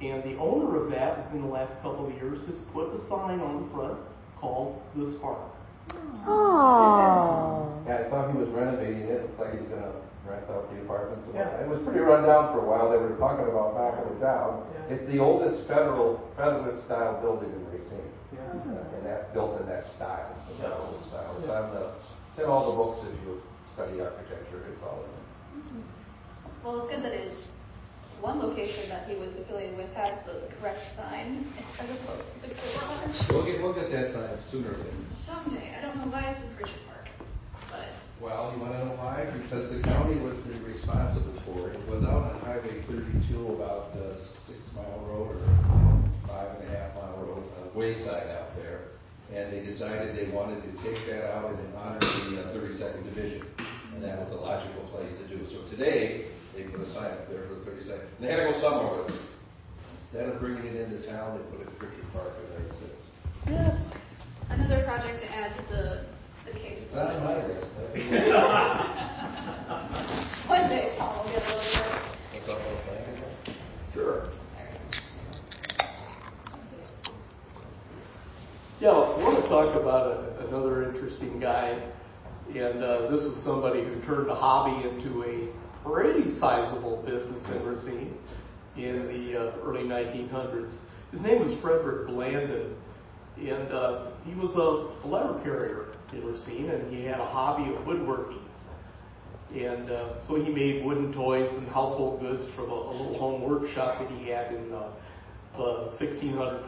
And the owner of that, within the last couple of years, has put a sign on the front called The Spark. Oh. Yeah, I saw he was renovating it. Looks like he's going to rent out the apartments. Yeah. It was pretty run down for a while. They were talking about knocking it down. Yeah. It's the oldest Federalist style building in Racine. Yeah. And that built in that style, the Federalist style. It's on in all the books if you study architecture. It's all in there. Well, it's good that it's one location that he was affiliated with has the correct sign as opposed to the garage. We'll get that sign sooner or later. Someday. I don't know why it's in Bridget Park, but. Well, you want to know why? Because the county was responsible for it. It was out on Highway 32, about the 6-mile road or 5.5-mile road, wayside out there. And they decided they wanted to take that out and honor the 32nd Division. And that was the logical place to do. So today, they put a sign up there for the 32nd. And they had to go somewhere with it. Instead of bringing it into town, they put it in Bridget Park, and there it sits. Yeah. Another project to add to the case. It's not on my list. One day, Tom will get a little bit. What's up on the plan? Sure. Yeah, I want to talk about another interesting guy, and this was somebody who turned a hobby into a pretty sizable business in Racine in the early 1900s. His name was Frederick Blandon, and he was a letter carrier in Racine, and he had a hobby of woodworking. And so he made wooden toys and household goods from a little home workshop that he had in the 1600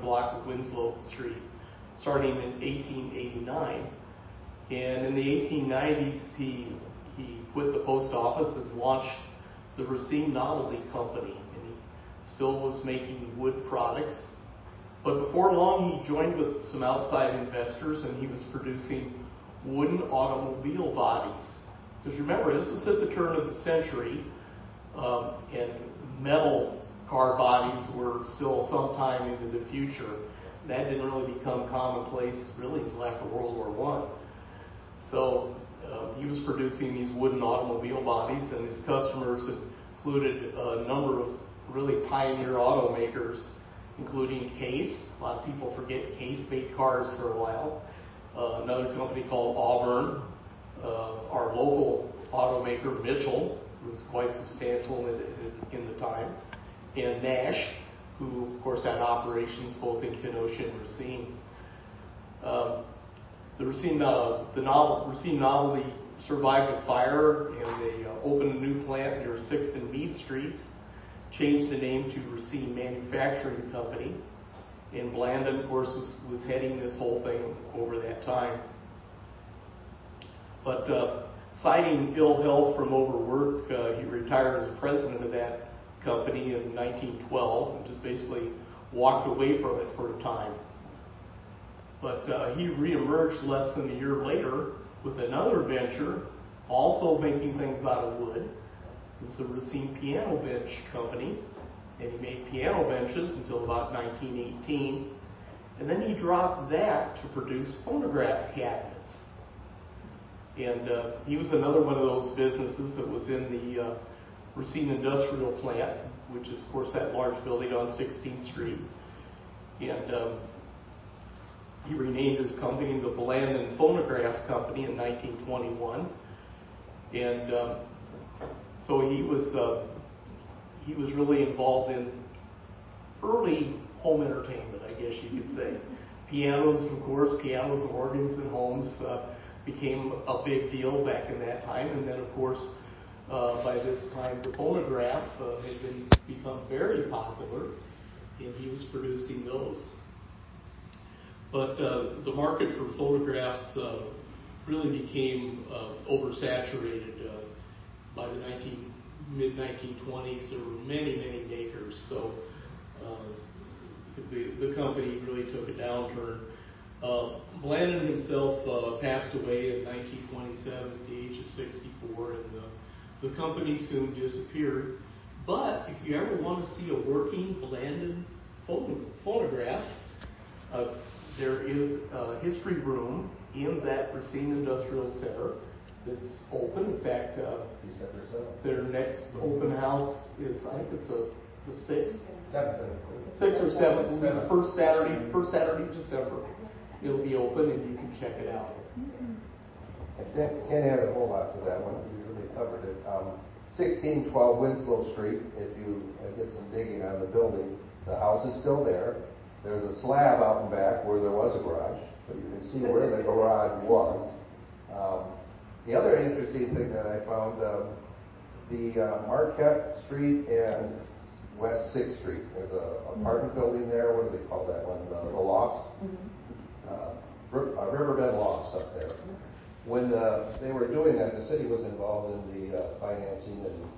block of Winslow Street, starting in 1889. And in the 1890s, he quit the post office and launched the Racine Novelty Company, and he still was making wood products. But before long, he joined with some outside investors, and he was producing wooden automobile bodies. Because remember, this was at the turn of the century, and metal car bodies were still sometime into the future. That didn't really become commonplace really until after World War I. So he was producing these wooden automobile bodies, and his customers included a number of really pioneer automakers, including Case. A lot of people forget Case made cars for a while. another company called Auburn, our local automaker Mitchell was quite substantial in the time, and Nash, who of course had operations both in Kenosha and Racine. The Racine Novelty survived a fire, and they opened a new plant near 6th and Meade Streets, changed the name to Racine Manufacturing Company, and Blandon, of course, was heading this whole thing over that time. But citing ill health from overwork, he retired as president of that company in 1912 and just basically walked away from it for a time. But he reemerged less than a year later with another venture, also making things out of wood. It was the Racine Piano Bench Company, and he made piano benches until about 1918. And then he dropped that to produce phonograph cabinets. And he was another one of those businesses that was in the Racine Industrial Plant, which is, of course, that large building on 16th Street. And he renamed his company the Blandon Phonograph Company in 1921. And so he was really involved in early home entertainment, I guess you could say. Pianos, of course, pianos and organs in homes became a big deal back in that time. And then, of course, by this time, the phonograph had become very popular, and he was producing those. But the market for phonographs really became oversaturated by the mid-1920s. There were many, many makers, so the company really took a downturn. Blandon himself passed away in 1927 at the age of 64, and the company soon disappeared. But if you ever want to see a working Blandon phonograph, there is a history room in that Racine Industrial Center that's open. In fact, their next open house is, I think it's the 6th? 6th or 7th will be the first Saturday of December. It'll be open and you can check it out. I can't add a whole lot to that one. We really covered it. 1612 Winslow Street, if you get some digging on the building, the house is still there. There's a slab out in back where there was a garage, so you can see where the garage was. The other interesting thing that I found, the Marquette Street and West 6th Street, there's an apartment building there. What do they call that one? The lofts? Riverbend Lofts up there. When they were doing that, the city was involved in the financing and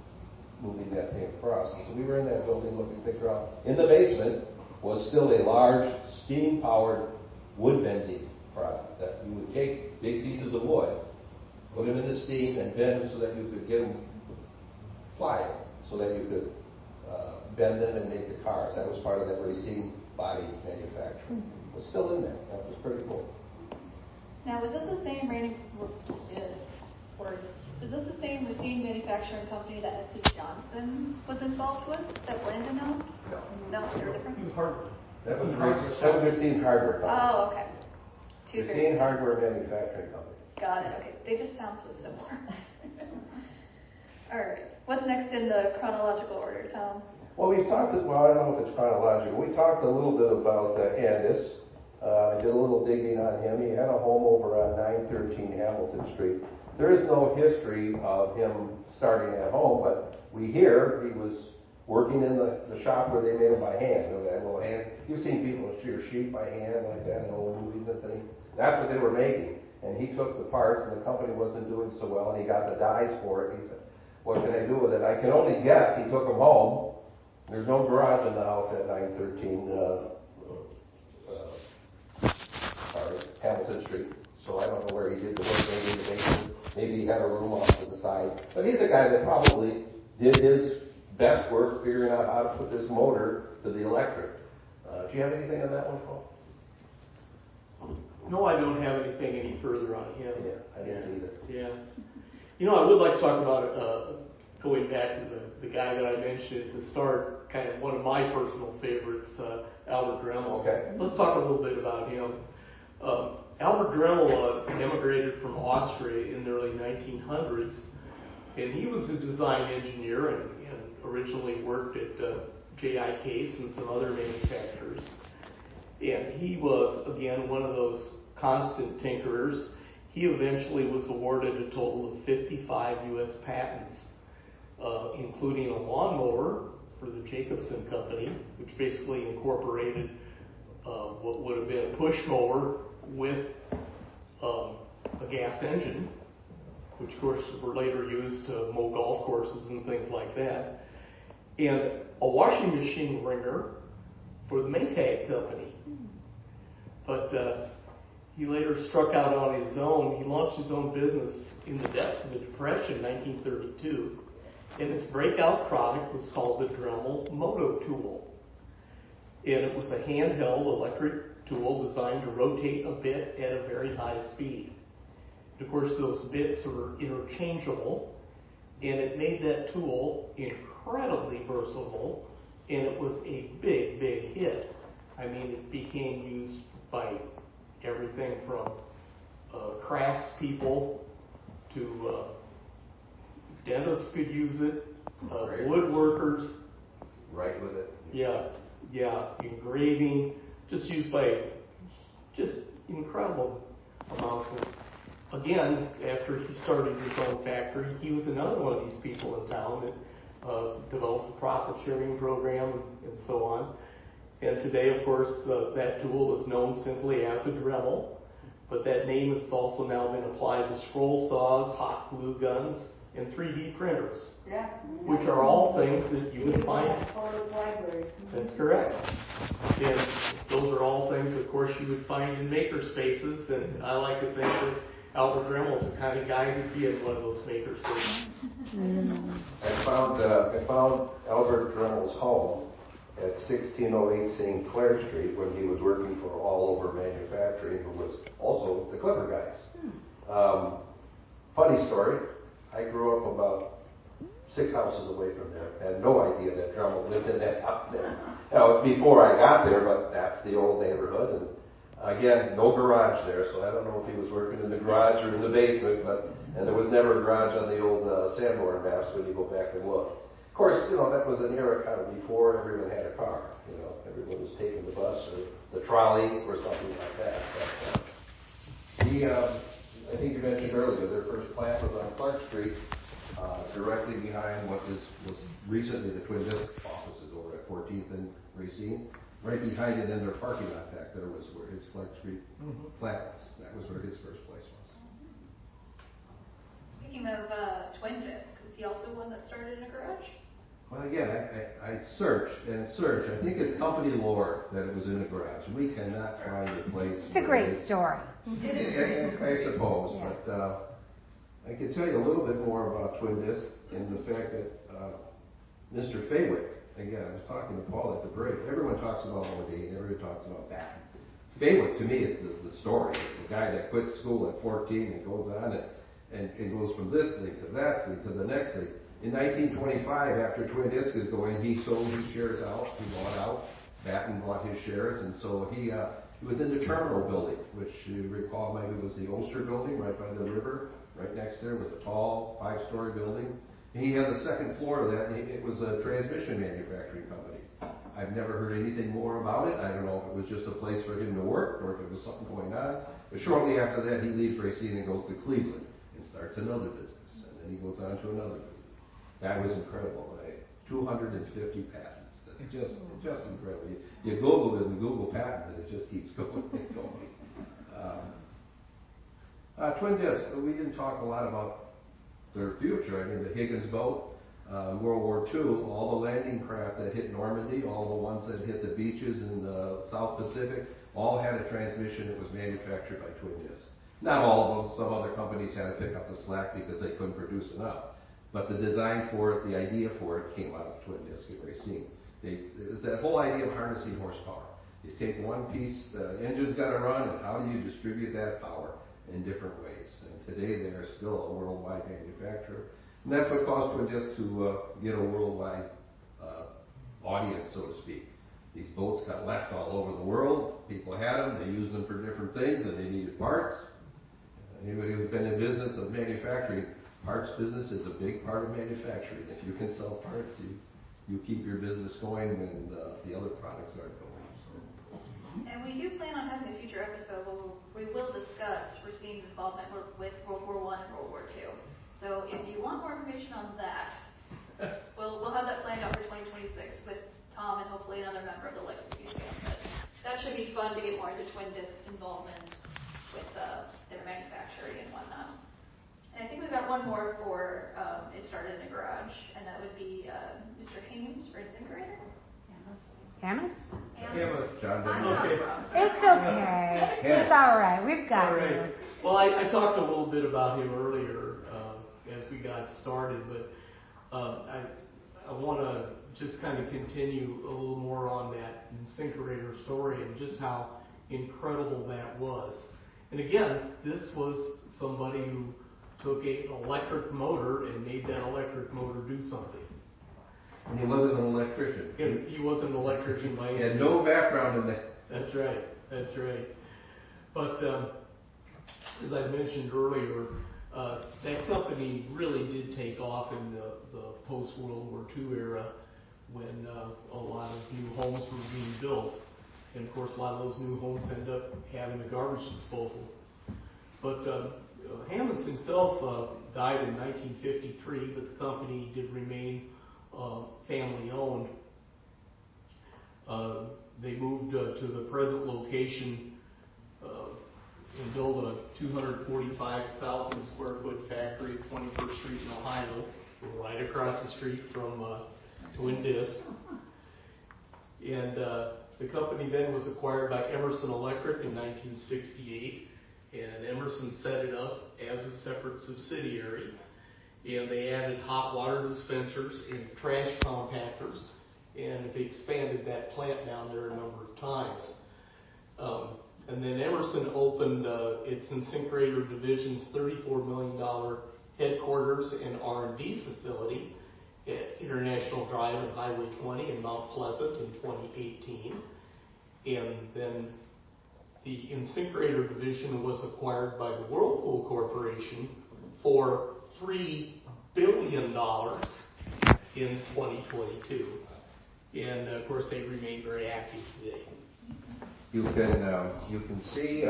moving that thing across. And so we were in that building looking things around. In the basement was still a large steam-powered wood bending product that you would take big pieces of wood, put them in the steam, and bend them so that you could get them flying, so that you could bend them and make the cars. That was part of that Racine body manufacturing. It was still in there. That was pretty cool. Now, was this the same Racine manufacturing company that S.C. Johnson was involved with, that Blandon owned? No, they're different? That was Racine Hardware Company. Oh, okay. Racine Hardware Manufacturing Company. Got it, okay. They just sound so similar. All right. What's next in the chronological order, Tom? Well, I don't know if it's chronological. We talked a little bit about Andis. I did a little digging on him. He had a home over on 913 Hamilton Street. There is no history of him starting at home, but we hear he was working in the shop where they made them by hand. You know, that little hand. You've seen people shear sheep by hand like that in old movies and things. That's what they were making. And he took the parts, and the company wasn't doing so well, and he got the dies for it. He said, "What can I do with it?" I can only guess he took them home. There's no garage in the house at 913 Hamilton Street, so I don't know where he did the work. Maybe in the basement. Maybe he had a room off to the side. But he's a guy that probably did his best work figuring out how to put this motor to the electric. Do you have anything on that one, Paul? No, I don't have anything any further on him. Yeah, I didn't either. Yeah. You know, I would like to talk about going back to the guy that I mentioned at the start, kind of one of my personal favorites, Albert Dremel. Okay. Let's talk a little bit about him. Albert Dremel immigrated from Austria in the early 1900s, and he was a design engineer and originally worked at J.I. Case and some other manufacturers. And he was, again, one of those constant tinkerers. He eventually was awarded a total of 55 U.S. patents, including a lawnmower for the Jacobson Company, which basically incorporated what would have been a push mower with a gas engine, which of course were later used to mow golf courses and things like that, and a washing machine wringer for the Maytag Company. But he later struck out on his own. He launched his own business in the depths of the Depression in 1932, and his breakout product was called the Dremel Moto Tool. And it was a handheld electric tool designed to rotate a bit at a very high speed. And of course, those bits were interchangeable, and it made that tool incredibly versatile, and it was a big, big hit. I mean, it became used by everything from craftspeople to dentists could use it, woodworkers. Right with it. Yeah, engraving, just used by just incredible amounts of. Again, after he started his own factory, he was another one of these people in town that developed a profit sharing program and so on. And today, of course, that tool is known simply as a Dremel, but that name has also now been applied to scroll saws, hot glue guns, and 3D printers, which are all things that you would find. That's correct. And those are all things, of course, you would find in maker spaces, and I like to think that Albert Dremel is the kind of guy who'd be in one of those maker spaces. I found Albert Dremel's home at 1608 St. Clair Street when he was working for All Over Manufacturing, who was also the Clipper guys. Funny story, I grew up about 6 houses away from there. Had no idea that Dremel lived in that house there. Now, it's before I got there, but that's the old neighborhood. And again, no garage there, so I don't know if he was working in the garage or in the basement, and there was never a garage on the old Sanborn maps when you go back and look. Of course, that was an era kind of before everyone had a car. Everyone was taking the bus or the trolley or something like that. But, I think you mentioned earlier, their first plant was on Clark Street, directly behind what was recently the Twin Disc offices over at 14th and Racine. Right behind it in their parking lot back there was where his Clark Street plant was. That was where his first place was. Speaking of Twin Disc, was he also one that started in a garage? Well, again, I searched. I think it's company lore that it was in a garage. We cannot find a place. It's a great story. I suppose, yeah. But I can tell you a little bit more about Twin Disc and the fact that Mr. Faywick, again, I was talking to Paul at the break. Everyone talks about Modine, everyone talks about that. Faywick, to me, is the story. The guy that quits school at 14 and goes on and goes from this thing to that thing to the next thing. In 1925, after Twin Disc is going, he sold his shares out. He bought out. Batten bought his shares, and so he was in the terminal building, which you recall maybe was the Ulster building right by the river. Right next there was a tall 5-story building. And he had the second floor of that, and it was a transmission manufacturing company. I've never heard anything more about it. I don't know if it was just a place for him to work or if it was something going on. But shortly after that, he leaves Racine and goes to Cleveland and starts another business. And then he goes on to another business. That was incredible. 250 patents. Just incredible. You Google it and Google patents, and it just keeps going and going. Twin Disc, we didn't talk a lot about their future. I mean, the Higgins boat, World War II, all the landing craft that hit Normandy, all the ones that hit the beaches in the South Pacific, all had a transmission that was manufactured by Twin Disc. Not all of them. Some other companies had to pick up the slack because they couldn't produce enough. But the design for it, the idea for it, came out of Twin Disc at Racine. It was that whole idea of harnessing horsepower. You take one piece, the engine's got to run, and how do you distribute that power in different ways? And today they are still a worldwide manufacturer. And that's what caused Twin Disc to get a worldwide audience, so to speak. These boats got left all over the world. People had them, they used them for different things, and they needed parts. Anybody who's been in business of manufacturing, parts business is a big part of manufacturing. If you can sell parts, you keep your business going when the other products aren't going. And we do plan on having a future episode where we will discuss Racine's involvement with World War I and World War II. So if you want more information on that, we'll have that planned out for 2026 with Tom and hopefully another member of the Legacy Museum. But that should be fun to get more into Twin Disc's involvement with their manufacturing and whatnot. And I think we've got one more for It Started in a Garage, and that would be Mr. Hames for Incinerator. Hamas? John I'm didn't not Okay. from. It's okay. It's all right. We've got All you. right. Well, I talked a little bit about him earlier as we got started, but I want to just kind of continue a little more on that incinerator story and just how incredible that was. And again, this was somebody who took an electric motor and made that electric motor do something. And he wasn't an electrician. He wasn't an electrician by any He had means. no background in that. That's right. That's right. But as I mentioned earlier, that company really did take off in the post-World War II era when a lot of new homes were being built. And of course, a lot of those new homes end up having a garbage disposal. But Hamas himself died in 1953, but the company did remain family-owned. They moved to the present location and built a 245,000 square foot factory at 21st Street in Ohio, right across the street from Twin Disc. And the company then was acquired by Emerson Electric in 1968, and Emerson set it up as a separate subsidiary. And they added hot water dispensers and trash compactors, and they expanded that plant down there a number of times. And then Emerson opened its incinerator division's $34 million headquarters and R&D facility at International Drive and Highway 20 in Mount Pleasant in 2018. And then the incinerator division was acquired by the Whirlpool Corporation for $3 billion in 2022. And of course, they remain very active today. You can see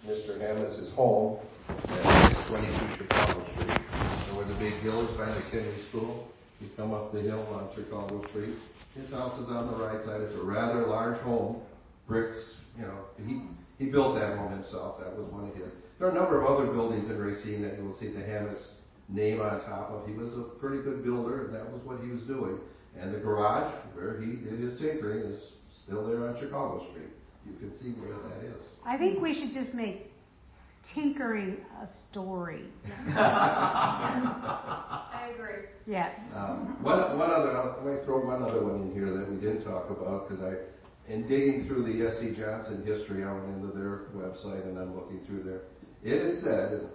Mr. Hamas' home at 22 Chicago Street. And where the big hill is behind the Kennedy School, you come up the hill on Chicago Street. His house is on the right side. It's a rather large home, bricks. You know, he built that home himself. That was one of his. There are a number of other buildings in Racine that you will see the Hamas name on top of. He was a pretty good builder, and that was what he was doing. And the garage where he did his tinkering is still there on Chicago Street. You can see where that is. I think we should just make tinkering a story. I agree. Yes. One other, I might throw one other one in here that we didn't talk about, because in digging through the S.C. Johnson history, I went into their website and I'm looking through there. It is said,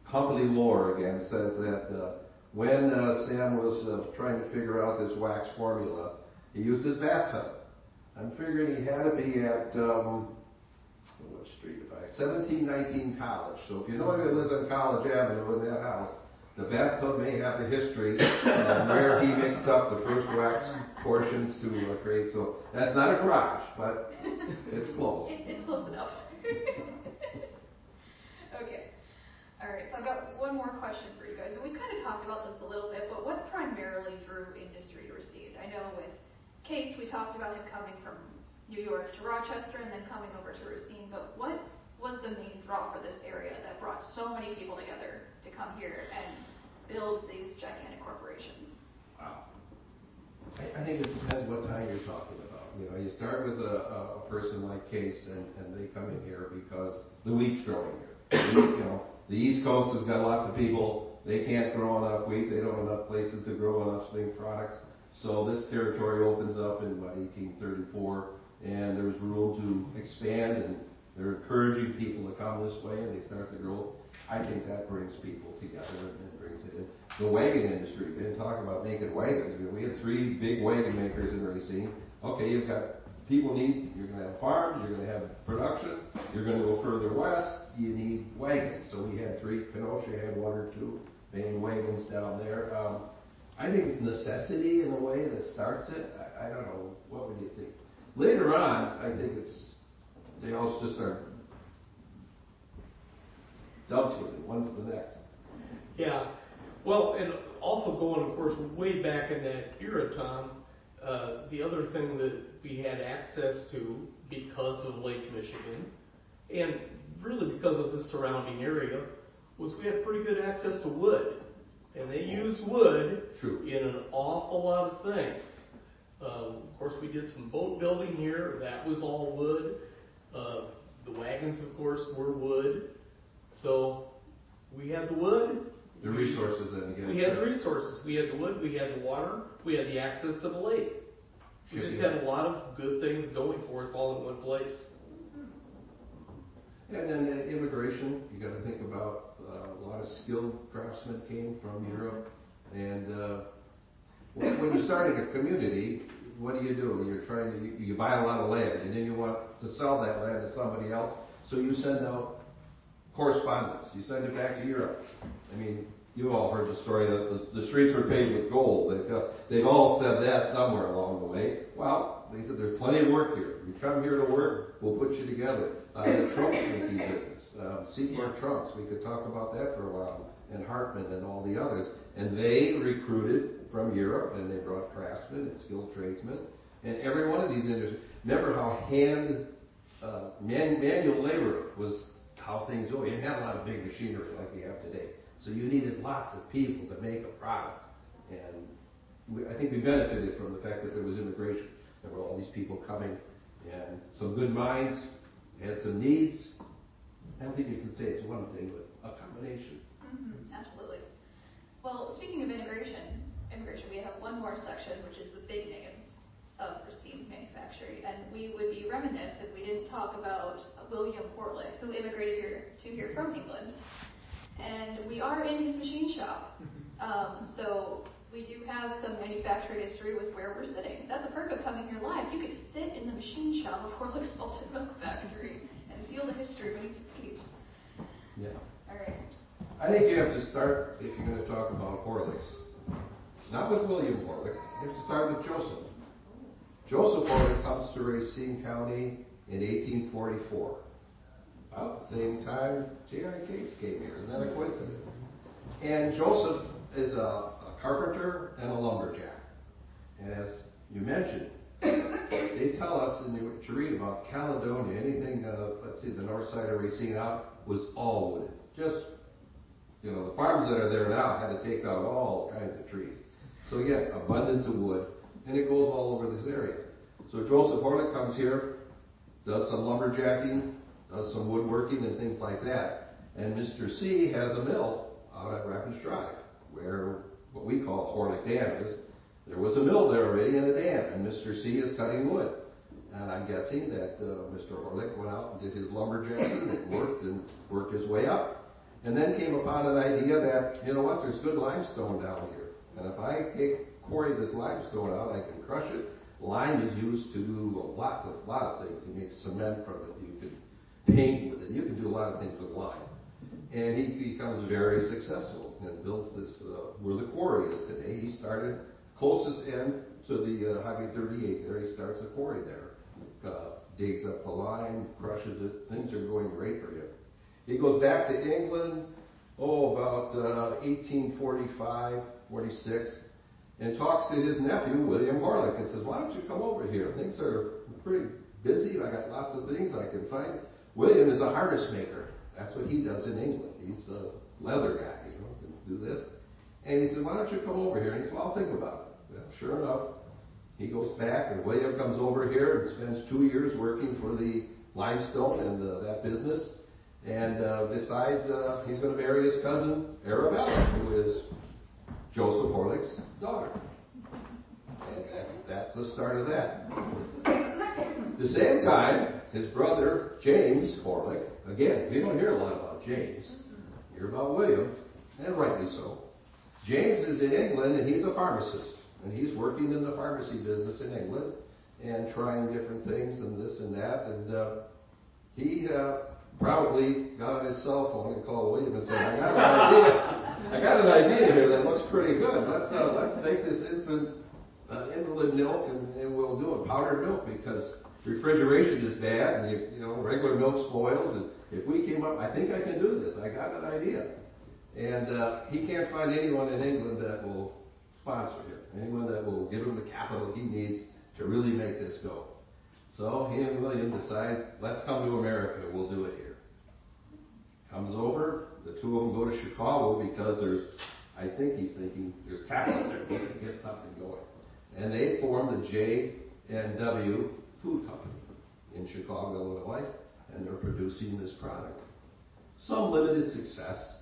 company lore again, says that when Sam was trying to figure out this wax formula, he used his bathtub. I'm figuring he had to be at, what street, 1719 College. So if you know anybody who lives on College Avenue in that house, the bathtub may have a history of where he mixed up the first wax portions to create. So that's not a garage, but it's close. It's close enough. Okay. All right, so I've got one more question for you guys. And we kind of talked about this a little bit, but what primarily drew industry to Racine? I know with Case, we talked about him coming from New York to Rochester and then coming over to Racine, but what was the main draw for this area that brought so many people together to come here and build these gigantic corporations? Wow. I think it depends what time you're talking about. You know, you start with a person like Case, and they come in here because the wheat's growing here. You know, the East Coast has got lots of people. They can't grow enough wheat. They don't have enough places to grow enough swing products. So this territory opens up in about 1834, and there's room to expand, and they're encouraging people to come this way, and they start to grow. I think that brings people together and brings it in. The wagon industry, we didn't talk about making wagons. I mean, we had 3 big wagon makers in Racine. Okay, you've got you're going to have farms, you're going to have production, you're going to go further west, you need wagons. So we had 3, Kenosha had 1 or 2 main wagons down there. I think it's necessity in a way that starts it. I don't know, what would you think? Later on, I think they all just start dovetailing one to the next. Yeah. Well, and also going, of course, way back in that era, Tom, the other thing that we had access to because of Lake Michigan, and really because of the surrounding area, was we had pretty good access to wood. And they used wood in an awful lot of things. Of course, we did some boat building here. That was all wood. The wagons, of course, were wood. So we had the wood. The resources then again. We had the resources. We had the wood. We had the water. We had the access to the lake. We just had a lot of good things going for us all in one place. And then immigration, you got to think about a lot of skilled craftsmen came from Europe. And when you're starting a community, what do? You buy a lot of land, and then you want to sell that land to somebody else. So you send out correspondence. You send it back to Europe. I mean, you've all heard the story that the streets were paved with gold. They've all said that somewhere along the way. Well, they said there's plenty of work here. You come here to work, we'll put you together. The trunk making business, Seaport Trunks, we could talk about that for a while, and Hartman and all the others. And they recruited from Europe, and they brought craftsmen and skilled tradesmen. And every one of these industries, remember how manual labor was how things go. You didn't have a lot of big machinery like we have today. So you needed lots of people to make a product. And I think we benefited from the fact that there was immigration. There were all these people coming, and some good minds had some needs. I don't think you can say it's one thing, but a combination. Mm-hmm, absolutely. Well, speaking of immigration, we have one more section, which is the big names of Racine's manufacturing, and we would be remiss if we didn't talk about William Horlick, who immigrated here from England. And we are in his machine shop, so we do have some manufacturing history with where we're sitting. That's a perk of coming here live. You could sit in the machine shop of Horlick's Malted Milk Factory and feel the history beneath your feet. Yeah. All right. I think you have to start, if you're going to talk about Horlicks, not with William Horlick, you have to start with Joseph. Joseph Horlick comes to Racine County in 1844. About the same time J.I. Case came here. Isn't that a coincidence? And Joseph is a carpenter and a lumberjack. And as you mentioned, they tell us to read about Caledonia, anything, the north side of Racine out, was all wood. Just, the farms that are there now had to take out all kinds of trees. So again, abundance of wood, and it goes all over this area. So Joseph Horlick comes here, does some lumberjacking, does some woodworking and things like that. And Mr. C has a mill out at Rapids Drive, where what we call Horlick Dam is. There was a mill there already and a dam, and Mr. C is cutting wood. And I'm guessing that Mr. Horlick went out and did his lumberjacking and worked his way up. And then came upon an idea that, there's good limestone down here. And if I quarry this limestone out, I can crush it. Lime is used to do a lot of things. You make cement from it. You can paint with it. You can do a lot of things with lime. And he becomes very successful and builds this, where the quarry is today. He started closest end to the Highway 38 there. He starts a quarry there. Digs up the lime, crushes it. Things are going great for him. He goes back to England, about 1845, 46, and talks to his nephew, William Horlick, and says, why don't you come over here? Things are pretty busy. I got lots of things I can find. William is a harness maker. That's what he does in England. He's a leather guy, can do this. And he said, why don't you come over here? And he said, well, I'll think about it. Well, sure enough, he goes back, and William comes over here and spends 2 years working for the limestone and that business. And decides he's going to marry his cousin, Arabella, who is Joseph Horlick's daughter. And that's the start of that. At the same time, his brother, James Horlick, again, we don't hear a lot about James. You hear about William, and rightly so. James is in England, and he's a pharmacist. And he's working in the pharmacy business in England. and trying different things and this and that. And he probably got on his cell phone and called William and said, I got an idea. I got an idea here that looks pretty good. Let's make this invalid milk and we'll do it powdered milk because refrigeration is bad and you know regular milk spoils. And if we came up, I think I can do this. I got an idea. And he can't find anyone in England that will sponsor him, anyone that will give him the capital he needs to really make this go. So he and William decide, let's come to America, we'll do it here. Comes over, the two of them go to Chicago because I think he's thinking there's capital there, we can get something going. And they formed the J&W Food Company in Chicago, Illinois, and they're producing this product. Some limited success.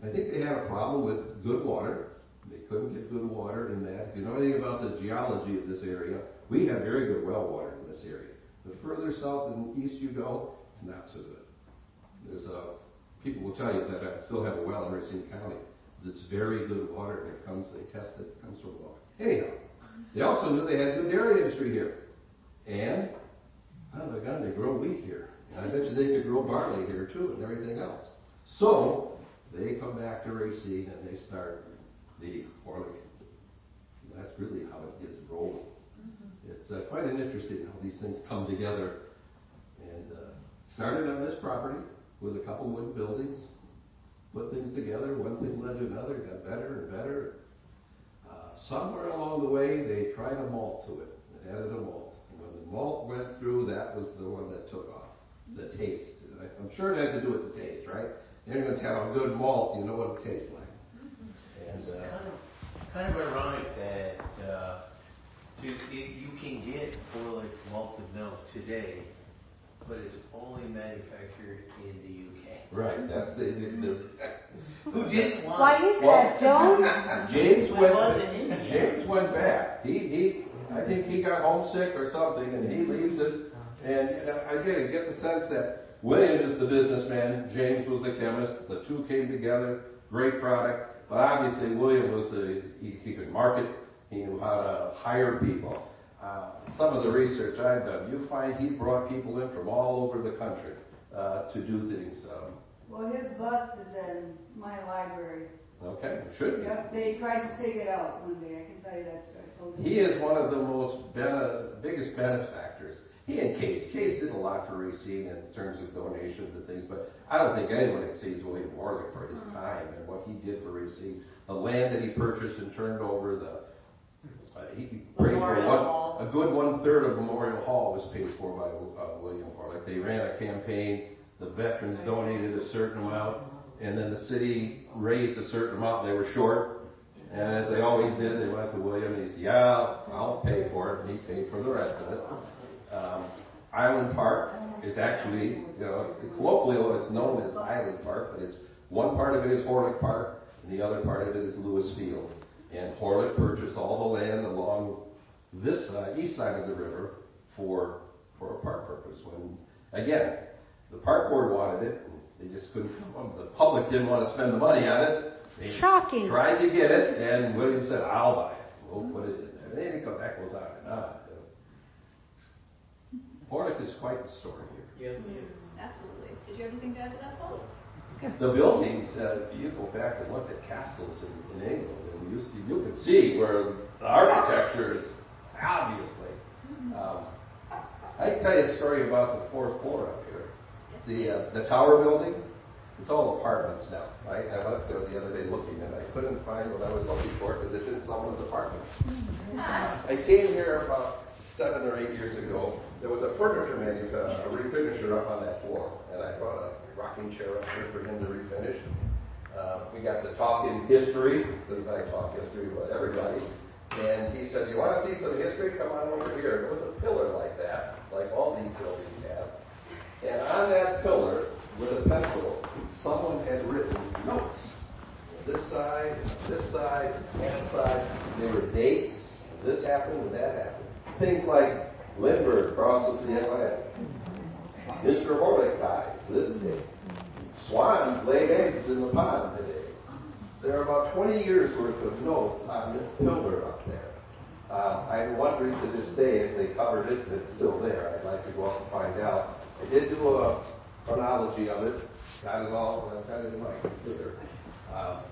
I think they had a problem with good water. They couldn't get good water in that. If you know anything about the geology of this area, we have very good well water in this area. The further south and east you go, it's not so good. There's people will tell you that I still have a well in Racine County. It's very good water, and they test it, it comes from water. Anyhow, they also knew they had good dairy industry here. And, oh my God, they grow wheat here. And I bet you they could grow barley here too, and everything else. So, they come back to Racine and they start the Holley. That's really how it gets rolling. It's quite interesting how these things come together. And started on this property with a couple wooden buildings, put things together, one thing led to another, got better and better. Somewhere along the way, they tried a malt to it. It added a malt. And when the malt went through, that was the one that took off. The taste. I'm sure it had to do with the taste, right? Anyone's had a good malt, you know what it tastes like. And kind of ironic that you can get Holley malted milk today, but it's only manufactured in the UK. Right, that's the who didn't want Why is that, Joan? James went back. I think he got homesick or something, and he leaves it. And I get the sense that William is the businessman, James was the chemist. The two came together, great product. But obviously, William was he could market. He knew how to hire people. Some of the research I've done, you find he brought people in from all over the country to do things. Well, his bust is in my library. Okay, should be. Yep, they tried to take it out one day. I can tell you that story. He is one of the biggest benefactors. He and Case did a lot for Racine in terms of donations and things, but I don't think anyone exceeds William Holley for his time and what he did for Racine. The land that he purchased and turned over, he paid for a good 1/3 of Memorial Hall was paid for by William Holley. They ran a campaign. The veterans donated a certain amount, and then the city raised a certain amount. They were short, and as they always did, they went to William, and he said, "Yeah, I'll pay for it," and he paid for the rest of it. Island Park is actually, colloquially it's known as Island Park, but it's one part of it is Horlick Park, and the other part of it is Lewis Field. And Horlick purchased all the land along this east side of the river for a park purpose. When, again, the park board wanted it, and they just couldn't come up. The public didn't want to spend the money on it. They Shocking. tried to get it, and William said, "I'll buy it. We'll put it in there." And that goes on and on. Horlick is quite the story here. Yes, Absolutely. Did you have anything to add to that, Paul? The buildings, you go back and look at castles in England, and you can see where the architecture is obviously. I can tell you a story about the fourth floor up here. The tower building, it's all apartments now. Right? I went there the other day looking, and I couldn't find what I was looking for because it's in someone's apartment. I came here about 7 or 8 years ago. There was a furniture a refinisher up on that floor, and I brought a rocking chair up here for him to refinish. We got to talk in history, because I talk history with everybody. And he said, "You want to see some history? Come on over here." There was a pillar like that, like all these buildings have. And on that pillar, with a pencil, someone had written notes. This side, that side. There were dates. This happened and that happened. Things like Lindbergh crosses the Atlantic. Mr. Holley dies this day. Swans laid eggs in the pond today. There are about 20 years worth of notes on this pillar up there. I'm wondering to this day if they covered it, if it's still there. I'd like to go up and find out. I did do a chronology of it, got it all, got it in my computer.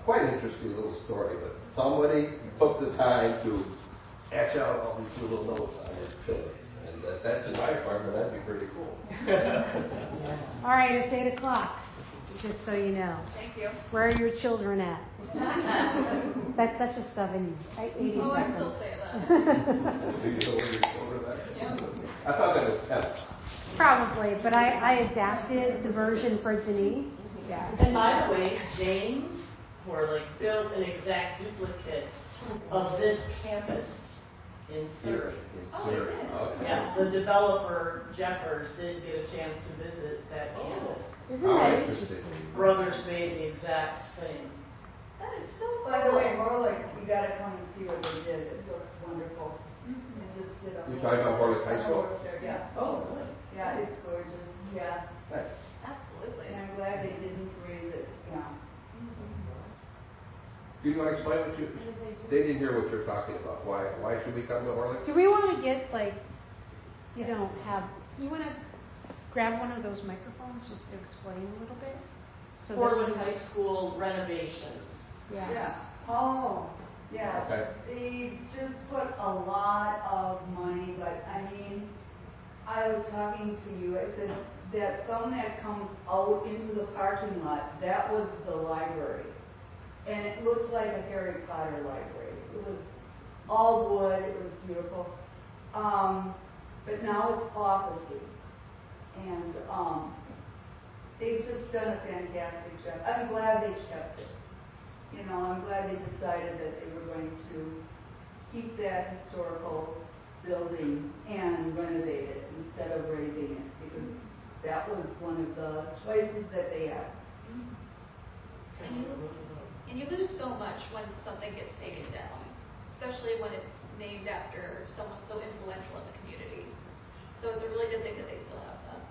Quite an interesting little story, but somebody took the time to etch out all these little notes on this pillar. And that's in my apartment, that'd be pretty cool. All right, it's 8 o'clock, just so you know. Thank you. Where are your children at? That's such a 70s, 80s Oh, I reference. still say that. Do you know where your children are? Yeah. I thought that was 10. Probably, but I adapted the version for Denise. Yeah. And by the way, James Horlick built an exact duplicate of this campus in Surrey. Oh, they did? Okay. Yeah, the developer Jeffers did get a chance to visit that campus. Isn't that interesting? Brothers made the exact same. That is so cool. By the way, Holley, you gotta come and see what they did. It looks wonderful. They just did a. You talking about Holley High School? Yeah. Oh, really? Yeah, it's gorgeous. Yeah. Nice. Absolutely. And I'm glad they didn't raise it. Yeah. Do you want to explain what you, they didn't hear what you're talking about. Why should we come to Orlando? Do we want to get you want to grab one of those microphones just to explain a little bit? So Portland High School renovations. Yeah. Yeah. Oh. Yeah. Okay. They just put a lot of money, but I mean, I was talking to you, I said that some that comes out into the parking lot, that was the library. And it looked like a Harry Potter library. It was all wood, it was beautiful. But now it's offices. And they've just done a fantastic job. I'm glad they kept it. You know, I'm glad they decided that they were going to keep that historical building and renovate it instead of raising it, because that was one of the choices that they had. And you lose so much when something gets taken down, especially when it's named after someone so influential in the community. So it's a really good thing that they still have that.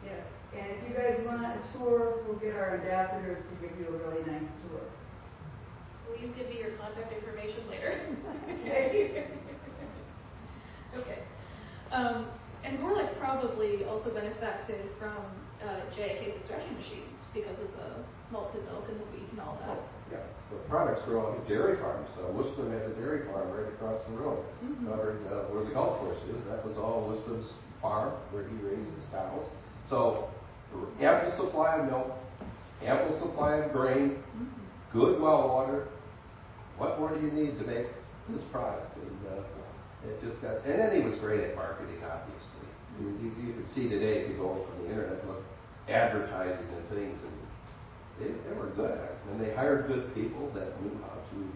Yes. And if you guys want a tour, we'll get our ambassadors to give you a really nice tour. Please give me your contact information later. Okay. Okay. And Horlick probably also been affected from JAK's threshing machines because of the malted milk and the wheat and all that. Yeah, the products grow on the dairy farms. Worcester had a dairy farm right across the road, covered where the golf course is. That was all Worcester's farm where he raised his cows. So, ample supply of milk, ample supply of grain, good well water. What more do you need to make this product? And it just got, and then he was great at marketing, obviously. You can see today if you go on the internet, look, advertising and things, and they were good at it. And they hired good people that knew how to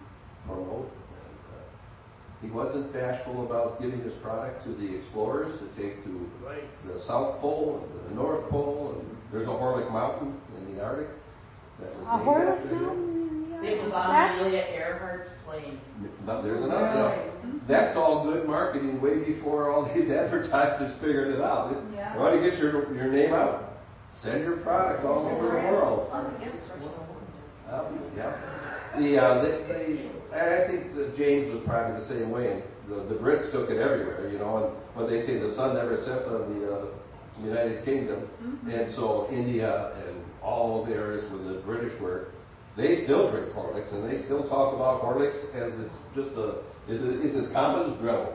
promote. And he wasn't bashful about giving his product to the explorers to take to the South Pole and to the North Pole. And there's a Horlick Mountain in the Arctic that was named after him. It was on Amelia Earhart's plane. No, there's another. That's all good marketing way before all these advertisers figured it out. Yeah. You want to get your name out? Send your product all over the world. I think that James was probably the same way. The Brits took it everywhere, you know, and when they say the sun never sets on the United Kingdom, and so India and all those areas where the British were, they still drink Horlicks, and they still talk about Horlicks as it's just it's as common as Dremel.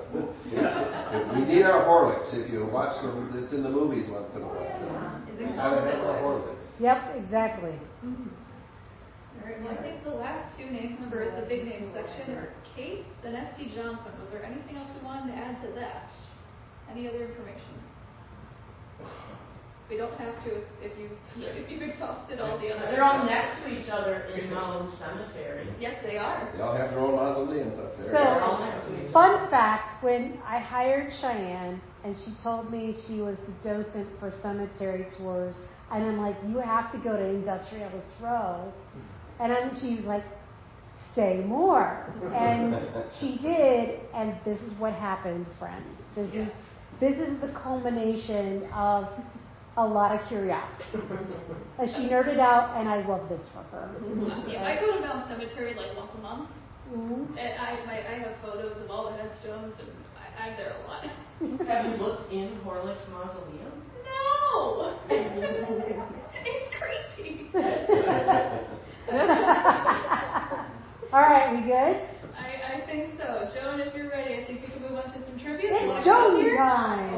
We need our Horlicks. If you watch them, it's in the movies once in a while. We gotta have our Horlicks. Yep, exactly. All right, well, I think the last two names for the big name section are Case and S.T. Johnson. Was there anything else we wanted to add to that? Any other information? We don't have to if you've exhausted all the other. They're all next to each other in Mound Cemetery. Yes, they are. They all have their own mausoleums up there. So, fun fact, when I hired Cheyenne and she told me she was the docent for cemetery tours, and I'm like, you have to go to Industrialist Row. And she's like, say more. And she did, and this is what happened, friends. This is the culmination of a lot of curiosity. And she nerded out, and I love this for her. Yeah, I go to Mount Cemetery like once a month, Mhm. And I have photos of all the headstones, and I'm there a lot. Have you looked in Horlick's mausoleum? No! It's creepy. All right, we good? I think so. Joan, if you're ready, I think we can move on to some trivia. It's Joan time.